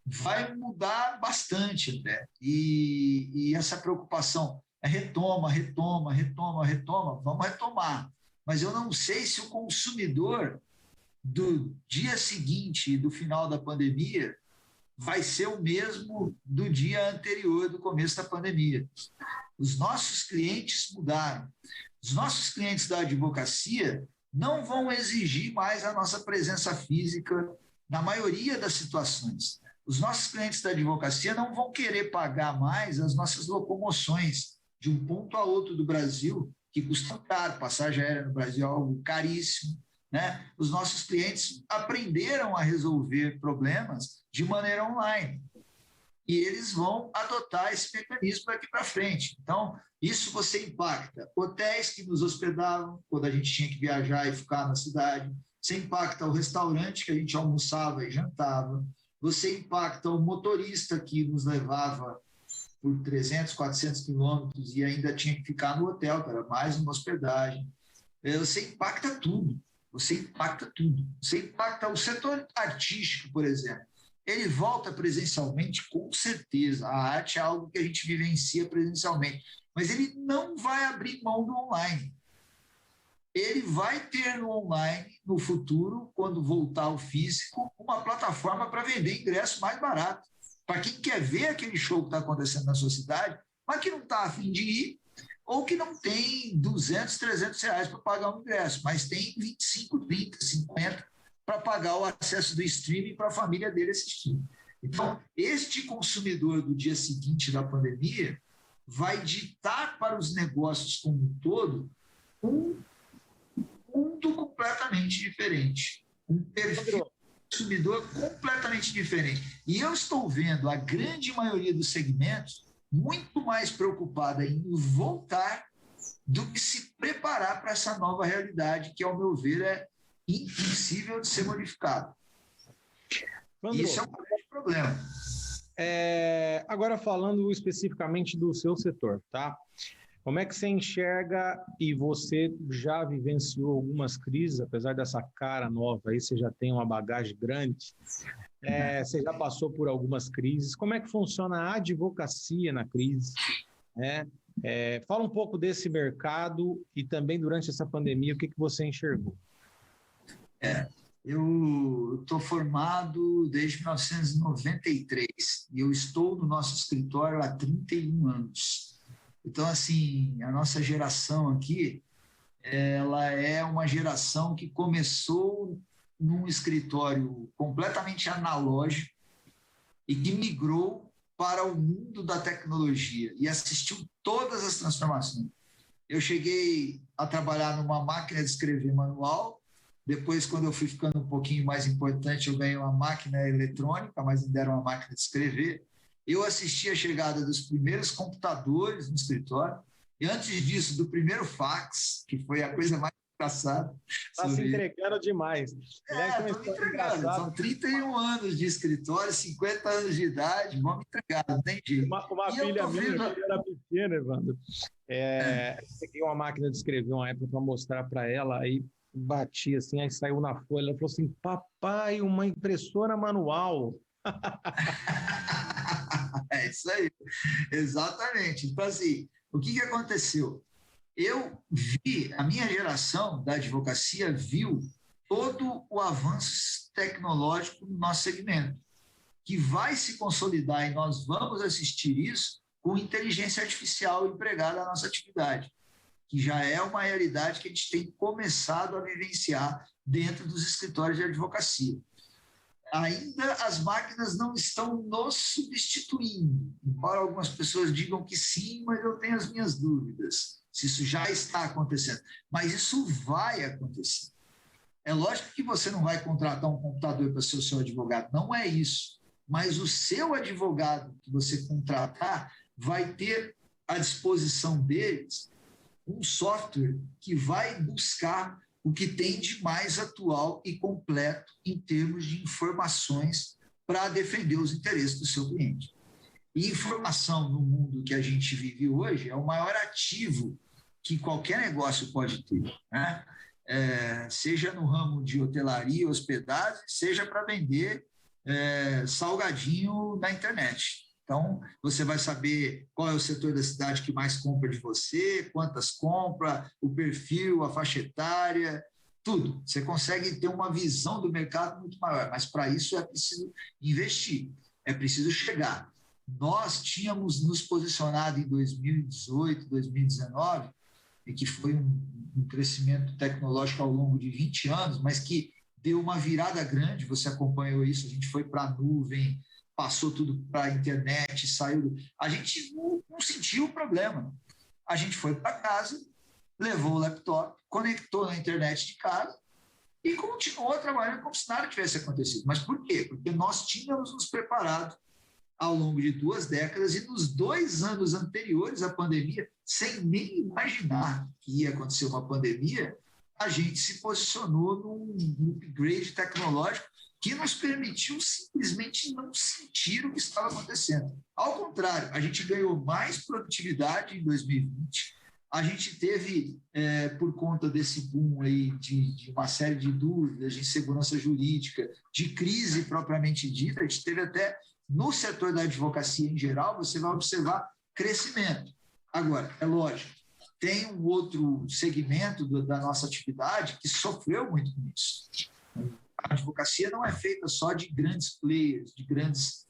vai mudar bastante, André. E essa preocupação é retoma, vamos retomar. Mas eu não sei se o consumidor do dia seguinte, do final da pandemia, vai ser o mesmo do dia anterior, do começo da pandemia. Os nossos clientes mudaram. Os nossos clientes da advocacia não vão exigir mais a nossa presença física na maioria das situações. Os nossos clientes da advocacia não vão querer pagar mais as nossas locomoções de um ponto a outro do Brasil, que custam caro. Passagem aérea no Brasil é algo caríssimo, né? Os nossos clientes aprenderam a resolver problemas de maneira online. E eles vão adotar esse mecanismo daqui para frente. Então, isso você impacta hotéis que nos hospedavam quando a gente tinha que viajar e ficar na cidade. Você impacta o restaurante que a gente almoçava e jantava. Você impacta o motorista que nos levava por 300, 400 quilômetros e ainda tinha que ficar no hotel, que era mais uma hospedagem. Você impacta tudo. Você impacta o setor artístico, por exemplo. Ele volta presencialmente, com certeza. A arte é algo que a gente vivencia presencialmente. Mas ele não vai abrir mão do online. Ele vai ter no online, no futuro, quando voltar ao físico, uma plataforma para vender ingresso mais barato. Para quem quer ver aquele show que está acontecendo na sua cidade, mas que não está a fim de ir, ou que não tem 200, 300 reais para pagar um ingresso, mas tem 25, 30, 50 para pagar o acesso do streaming para a família dele assistir. Então, este consumidor do dia seguinte da pandemia vai ditar para os negócios como um todo um mundo completamente diferente, um perfil consumidor completamente diferente. E eu estou vendo a grande maioria dos segmentos muito mais preocupada em voltar do que se preparar para essa nova realidade que, ao meu ver, é impossível de ser modificada. Isso é um grande problema. Agora, falando especificamente do seu setor, tá? Como é que você enxerga, e você já vivenciou algumas crises, apesar dessa cara nova aí, você já tem uma bagagem grande, você já passou por algumas crises, como é que funciona a advocacia na crise? Fala um pouco desse mercado e também durante essa pandemia, o que você enxergou? Eu estou formado desde 1993 e eu estou no nosso escritório há 31 anos. Então, assim, a nossa geração aqui, ela é uma geração que começou num escritório completamente analógico e que migrou para o mundo da tecnologia e assistiu todas as transformações. Eu cheguei a trabalhar numa máquina de escrever manual, depois, quando eu fui ficando um pouquinho mais importante, eu ganhei uma máquina eletrônica, mas me deram uma máquina de escrever. Eu assisti a chegada dos primeiros computadores no escritório, e antes disso, do primeiro fax, que foi a coisa mais engraçada. Está se entregando demais. Estou me entregando. São 31 anos de escritório, 50 anos de idade, vamos entregar, não tem jeito. Uma filha minha, que era pequena, Evandro, peguei uma máquina de escrever uma época para mostrar para ela, aí bati assim, aí saiu na folha, ela falou assim, papai, uma impressora manual. É isso aí, exatamente. Então, assim, o que aconteceu? Eu vi, a minha geração da advocacia viu todo o avanço tecnológico no nosso segmento, que vai se consolidar e nós vamos assistir isso com inteligência artificial empregada na nossa atividade, que já é uma realidade que a gente tem começado a vivenciar dentro dos escritórios de advocacia. Ainda as máquinas não estão nos substituindo, embora algumas pessoas digam que sim, mas eu tenho as minhas dúvidas se isso já está acontecendo. Mas isso vai acontecer. É lógico que você não vai contratar um computador para ser o seu advogado, não é isso. Mas o seu advogado que você contratar vai ter à disposição deles um software que vai buscar o que tem de mais atual e completo em termos de informações para defender os interesses do seu cliente. E informação no mundo que a gente vive hoje é o maior ativo que qualquer negócio pode ter, né? Seja no ramo de hotelaria, hospedagem, seja para vender salgadinho na internet. Então, você vai saber qual é o setor da cidade que mais compra de você, quantas compra, o perfil, a faixa etária, tudo. Você consegue ter uma visão do mercado muito maior, mas para isso é preciso investir, é preciso chegar. Nós tínhamos nos posicionado em 2018, 2019, e que foi um crescimento tecnológico ao longo de 20 anos, mas que deu uma virada grande, você acompanhou isso, a gente foi para a nuvem, passou tudo para a internet, saiu... A gente não sentiu o problema. A gente foi para casa, levou o laptop, conectou na internet de casa e continuou trabalhando como se nada tivesse acontecido. Mas por quê? Porque nós tínhamos nos preparado ao longo de 2 décadas e nos 2 anos anteriores à pandemia, sem nem imaginar que ia acontecer uma pandemia, a gente se posicionou num upgrade tecnológico que nos permitiu simplesmente não sentir o que estava acontecendo. Ao contrário, a gente ganhou mais produtividade em 2020, a gente teve, por conta desse boom aí de uma série de dúvidas, de insegurança jurídica, de crise propriamente dita, a gente teve até, no setor da advocacia em geral, você vai observar crescimento. Agora, é lógico, tem um outro segmento da nossa atividade que sofreu muito com isso. A advocacia não é feita só de grandes players, de grandes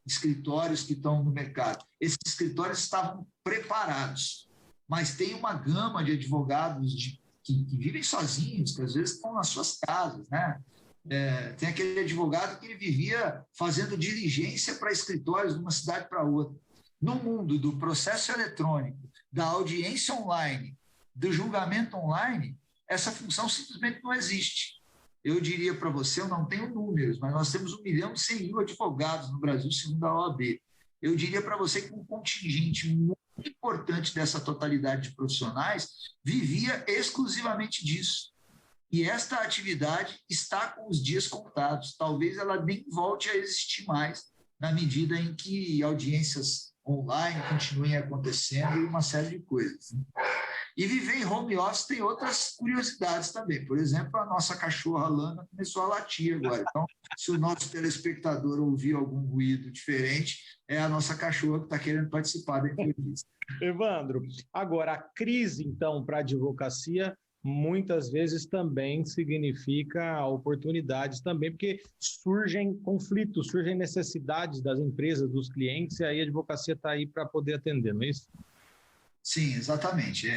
escritórios que estão no mercado. Esses escritórios estavam preparados, mas tem uma gama de advogados que vivem sozinhos, que às vezes estão nas suas casas, né? Tem aquele advogado que ele vivia fazendo diligência para escritórios de uma cidade para outra. No mundo do processo eletrônico, da audiência online, do julgamento online, essa função simplesmente não existe. Eu diria para você, eu não tenho números, mas nós temos 1.100.000 advogados no Brasil, segundo a OAB. Eu diria para você que um contingente muito importante dessa totalidade de profissionais vivia exclusivamente disso. E esta atividade está com os dias contados. Talvez ela nem volte a existir mais, na medida em que audiências online continuem acontecendo e uma série de coisas. E viver em home office tem outras curiosidades também. Por exemplo, a nossa cachorra Lana começou a latir agora. Então, se o nosso telespectador ouvir algum ruído diferente, é a nossa cachorra que está querendo participar da entrevista. Evandro, agora, a crise, então, para a advocacia, muitas vezes também significa oportunidades também, porque surgem conflitos, surgem necessidades das empresas, dos clientes, e aí a advocacia está aí para poder atender, não é isso? Sim, exatamente.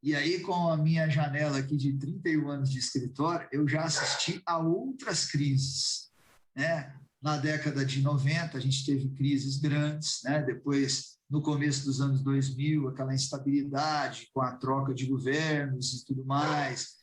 E aí, com a minha janela aqui de 31 anos de escritório, eu já assisti a outras crises, né? Na década de 90, a gente teve crises grandes, né? Depois, no começo dos anos 2000, aquela instabilidade com a troca de governos e tudo mais,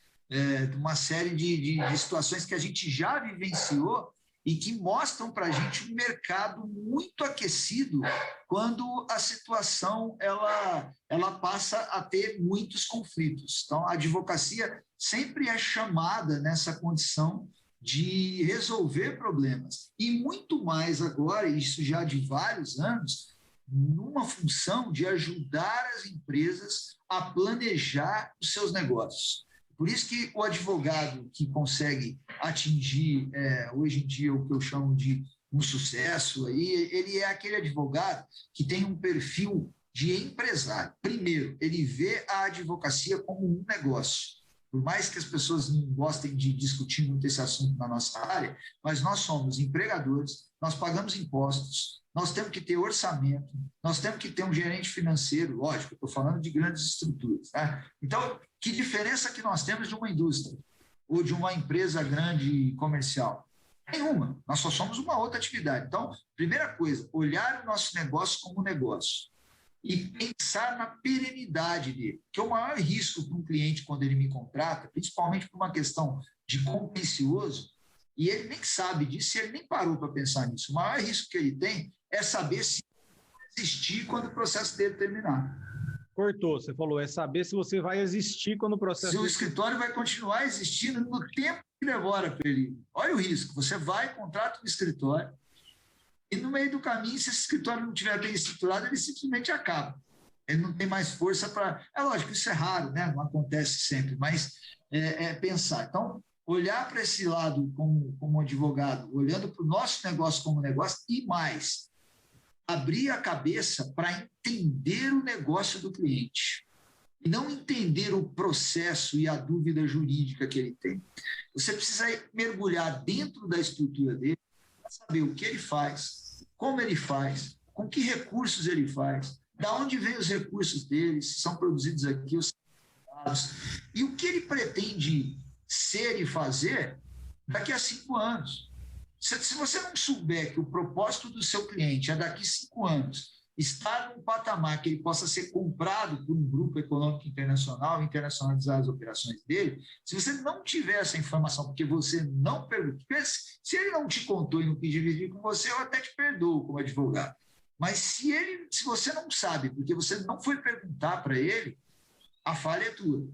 uma série de situações que a gente já vivenciou e que mostram para a gente um mercado muito aquecido quando a situação ela passa a ter muitos conflitos. Então, a advocacia sempre é chamada nessa condição de resolver problemas. E muito mais agora, isso já de vários anos, numa função de ajudar as empresas a planejar os seus negócios. Por isso que o advogado que consegue atingir, hoje em dia, o que eu chamo de um sucesso, aí, ele é aquele advogado que tem um perfil de empresário. Primeiro, ele vê a advocacia como um negócio. Por mais que as pessoas não gostem de discutir muito esse assunto na nossa área, mas nós somos empregadores, nós pagamos impostos, nós temos que ter orçamento, nós temos que ter um gerente financeiro, lógico, eu estou falando de grandes estruturas. Tá? Então, que diferença que nós temos de uma indústria ou de uma empresa grande comercial? Nenhuma, nós só somos uma outra atividade. Então, primeira coisa, olhar o nosso negócio como negócio. e pensar na perenidade dele, que é o maior risco para um cliente quando ele me contrata, principalmente por uma questão de contencioso, e ele nem sabe disso, ele nem parou para pensar nisso. O maior risco que ele tem é saber se existir quando o processo dele terminar. Cortou, você falou, é saber se você vai existir quando o processo... Se o escritório vai continuar existindo no tempo que demora para ele. Olha o risco, você vai, contrata um escritório, e no meio do caminho, se esse escritório não estiver bem estruturado, ele simplesmente acaba. Ele não tem mais força para... É lógico, isso é raro, né? Não acontece sempre, mas é pensar. Então, olhar para esse lado como advogado, olhando para o nosso negócio como negócio, e mais, abrir a cabeça para entender o negócio do cliente. E não entender o processo e a dúvida jurídica que ele tem. Você precisa mergulhar dentro da estrutura dele, saber o que ele faz, como ele faz, com que recursos ele faz, de onde vêm os recursos dele, se são produzidos aqui, os e o que ele pretende ser e fazer daqui a 5 anos. Se você não souber que o propósito do seu cliente é daqui a 5 anos estar num patamar que ele possa ser comprado por um grupo econômico internacional, internacionalizar as operações dele, se você não tiver essa informação, porque você não perguntou, se ele não te contou e não quis dividir com você, eu até te perdoo como advogado. Mas se você não sabe, porque você não foi perguntar para ele, a falha é tua.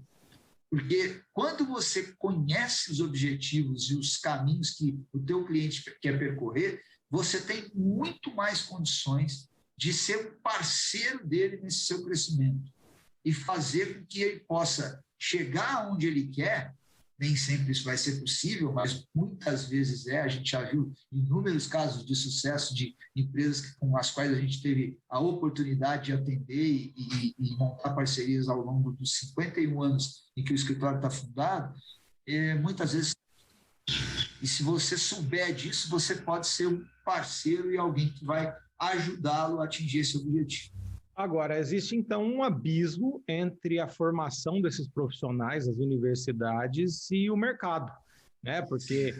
Porque quando você conhece os objetivos e os caminhos que o teu cliente quer percorrer, você tem muito mais condições de ser um parceiro dele nesse seu crescimento e fazer com que ele possa chegar onde ele quer. Nem sempre isso vai ser possível, mas muitas vezes é. A gente já viu inúmeros casos de sucesso de empresas com as quais a gente teve a oportunidade de atender e montar parcerias ao longo dos 51 anos em que o escritório está fundado. Muitas vezes, e se você souber disso, você pode ser um parceiro e alguém que vai ajudá-lo a atingir esse objetivo. Agora, existe então um abismo entre a formação desses profissionais, as universidades e o mercado, né? Porque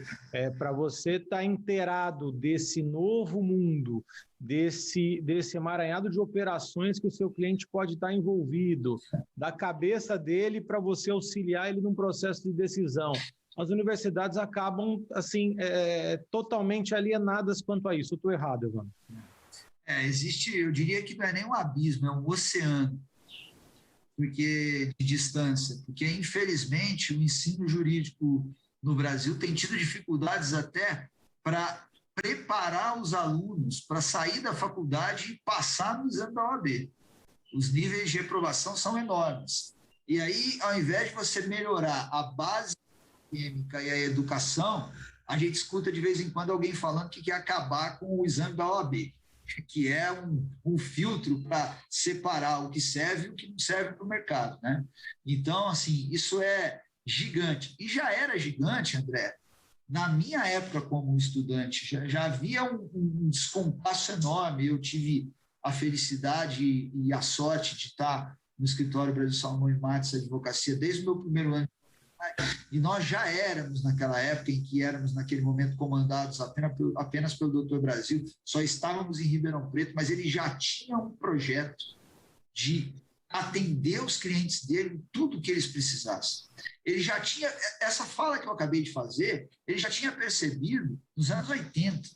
para você estar inteirado desse novo mundo, desse emaranhado de operações que o seu cliente pode estar envolvido, da cabeça dele para você auxiliar ele num processo de decisão, as universidades acabam assim totalmente alienadas quanto a isso. Eu estou errado, Evandro? Existe, eu diria que não é nem um abismo, é um oceano de distância, porque infelizmente o ensino jurídico no Brasil tem tido dificuldades até para preparar os alunos para sair da faculdade e passar no exame da OAB. Os níveis de reprovação são enormes. E aí, ao invés de você melhorar a base acadêmica e a educação, a gente escuta de vez em quando alguém falando que quer acabar com o exame da OAB, que é um filtro para separar o que serve e o que não serve para o mercado, né? Então, assim, isso é gigante. E já era gigante, André. Na minha época como estudante, já havia um descompasso enorme. Eu tive a felicidade e a sorte de estar no escritório Brasil Salomão e Matos Advocacia desde o meu primeiro ano. E nós já éramos naquela época em que éramos naquele momento comandados apenas pelo Dr. Brasil, só estávamos em Ribeirão Preto, mas ele já tinha um projeto de atender os clientes dele em tudo que eles precisassem. Ele já tinha, essa fala que eu acabei de fazer, ele já tinha percebido nos anos 80,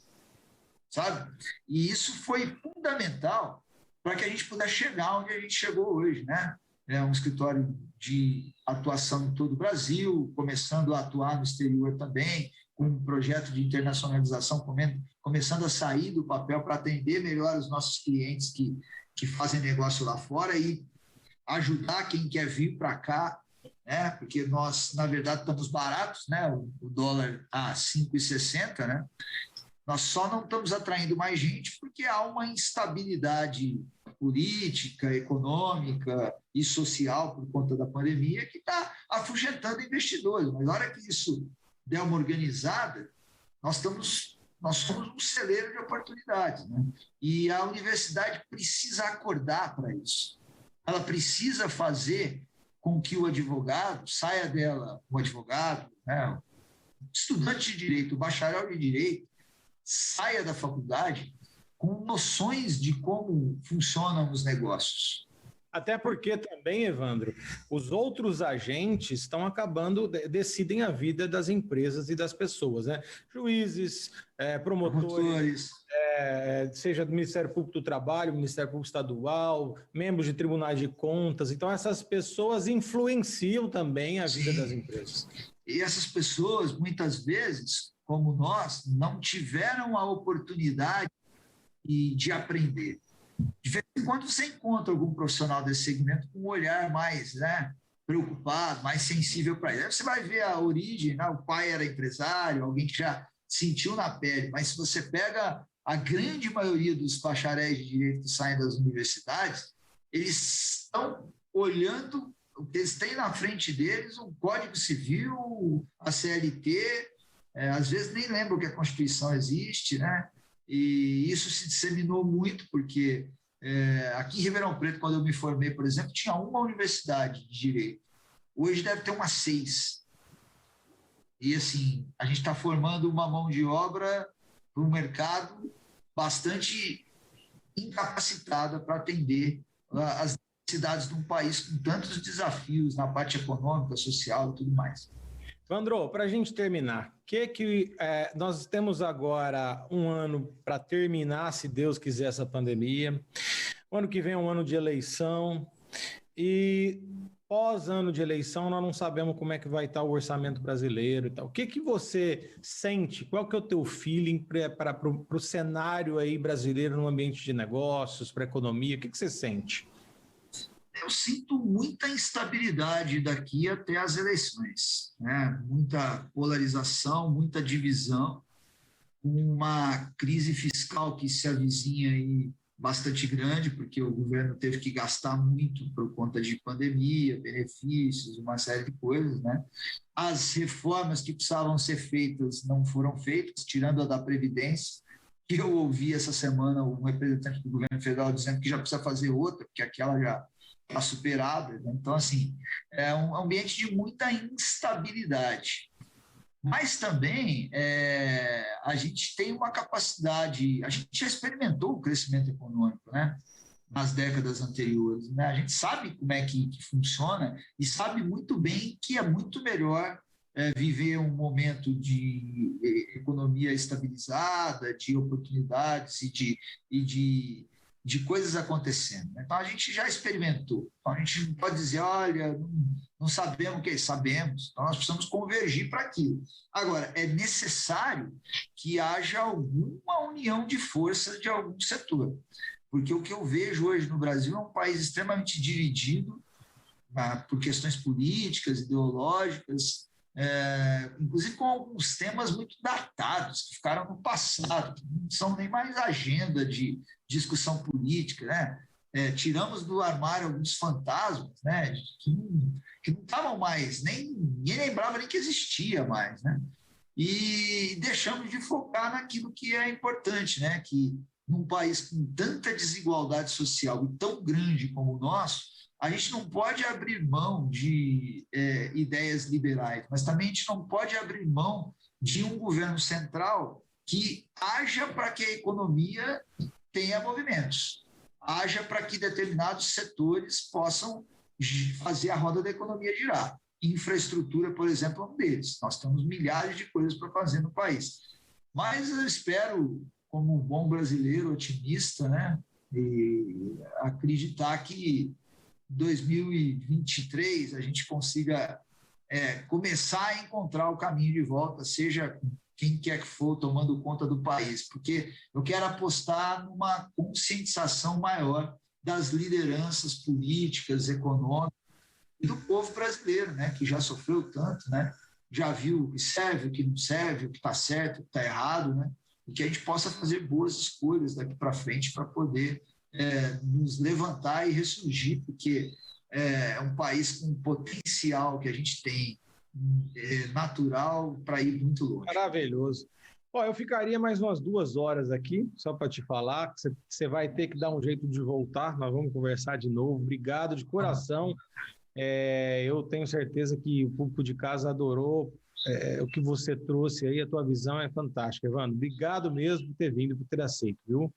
sabe? E isso foi fundamental para que a gente pudesse chegar onde a gente chegou hoje, né? É um escritório de atuação em todo o Brasil, começando a atuar no exterior também, com um projeto de internacionalização, começando a sair do papel para atender melhor os nossos clientes que fazem negócio lá fora e ajudar quem quer vir para cá, né? Porque nós, na verdade, estamos baratos, né? O dólar a 5,60, né? Nós só não estamos atraindo mais gente porque há uma instabilidade política, econômica e social por conta da pandemia que está afugentando investidores. Mas na hora que isso der uma organizada, nós somos um celeiro de oportunidades, né? E a universidade precisa acordar para isso. Ela precisa fazer com que o advogado saia dela, o advogado, né, o estudante de direito, o bacharel de direito, saia da faculdade com noções de como funcionam os negócios. Até porque também, Evandro, os outros agentes estão acabando, decidem a vida das empresas e das pessoas, né? Juízes, promotores, seja do Ministério Público do Trabalho, Ministério Público Estadual, membros de tribunais de contas. Então, essas pessoas influenciam também a vida das empresas. E essas pessoas, muitas vezes, como nós, não tiveram a oportunidade de aprender. De vez em quando você encontra algum profissional desse segmento com um olhar mais, né, preocupado, mais sensível para ele. Aí você vai ver a origem, né? O pai era empresário, alguém que já sentiu na pele, mas se você pega a grande maioria dos bacharéis de direito que saem das universidades, eles estão olhando o que eles têm na frente deles, o Código Civil, a CLT, às vezes nem lembram que a Constituição existe, né? E isso se disseminou muito, porque aqui em Ribeirão Preto, quando eu me formei, por exemplo, tinha uma universidade de direito. Hoje deve ter umas 6. E, assim, a gente está formando uma mão de obra para um mercado bastante incapacitada para atender as necessidades de um país com tantos desafios na parte econômica, social e tudo mais. Evandro, para a gente terminar, nós temos agora um ano para terminar, se Deus quiser, essa pandemia. O ano que vem é um ano de eleição e pós-ano de eleição nós não sabemos como é que vai estar o orçamento brasileiro e tal. O que você sente? Qual que é o teu feeling para o cenário aí brasileiro no ambiente de negócios, para a economia? O que você sente? Eu sinto muita instabilidade daqui até as eleições, né? Muita polarização, muita divisão, uma crise fiscal que se avizinha aí bastante grande, porque o governo teve que gastar muito por conta de pandemia, benefícios, uma série de coisas, né? As reformas que precisavam ser feitas não foram feitas, tirando a da Previdência, que eu ouvi essa semana um representante do governo federal dizendo que já precisa fazer outra, porque aquela já está superada. Né? Então, assim, é um ambiente de muita instabilidade. Mas também a gente tem uma capacidade, a gente já experimentou o crescimento econômico, né? Nas décadas anteriores. Né? A gente sabe como é que funciona e sabe muito bem que é muito melhor viver um momento de economia estabilizada, de oportunidades e de coisas acontecendo. Então, a gente já experimentou. Então, a gente não pode dizer, olha, não sabemos o que é. Sabemos. Então, nós precisamos convergir para aquilo. Agora, é necessário que haja alguma união de forças de algum setor. Porque o que eu vejo hoje no Brasil é um país extremamente dividido por questões políticas, ideológicas, inclusive com alguns temas muito datados, que ficaram no passado, que não são nem mais agenda de discussão política, né? Tiramos do armário alguns fantasmas, né? que não estavam mais, ninguém lembrava nem que existia mais, né? E deixamos de focar naquilo que é importante, né? Que num país com tanta desigualdade social e tão grande como o nosso, a gente não pode abrir mão de ideias liberais, mas também a gente não pode abrir mão de um governo central que haja para que a economia tenha movimentos, haja para que determinados setores possam fazer a roda da economia girar. Infraestrutura, por exemplo, é um deles. Nós temos milhares de coisas para fazer no país. Mas eu espero, como um bom brasileiro otimista, né, e acreditar que 2023 a gente consiga começar a encontrar o caminho de volta, seja quem quer que for tomando conta do país, porque eu quero apostar numa conscientização maior das lideranças políticas, econômicas e do povo brasileiro, né, que já sofreu tanto, né, já viu o que serve, o que não serve, o que está certo, o que está errado, né, e que a gente possa fazer boas escolhas daqui para frente para poder nos levantar e ressurgir, porque é um país com potencial que a gente tem natural para ir muito longe. Maravilhoso. Eu ficaria mais umas 2 horas aqui, só para te falar, que você vai ter que dar um jeito de voltar, nós vamos conversar de novo. Obrigado de coração. Eu tenho certeza que o público de casa adorou o que você trouxe aí, a tua visão é fantástica, Evandro. Obrigado mesmo por ter vindo, por ter aceito, viu?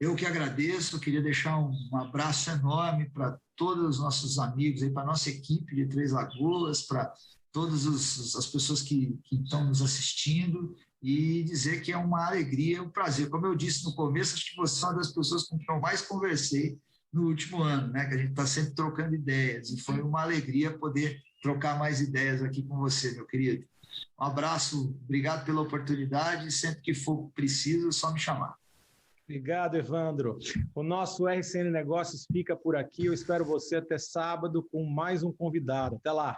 Eu que agradeço, queria deixar um abraço enorme para todos os nossos amigos, para a nossa equipe de Três Lagoas, para todas as pessoas que estão nos assistindo, e dizer que é uma alegria, um prazer. Como eu disse no começo, acho que você é uma das pessoas com quem eu mais conversei no último ano, né? Que a gente está sempre trocando ideias, e foi uma alegria poder trocar mais ideias aqui com você, meu querido. Um abraço, obrigado pela oportunidade, sempre que for preciso, é só me chamar. Obrigado, Evandro. O nosso RCN Negócios fica por aqui. Eu espero você até sábado com mais um convidado. Até lá.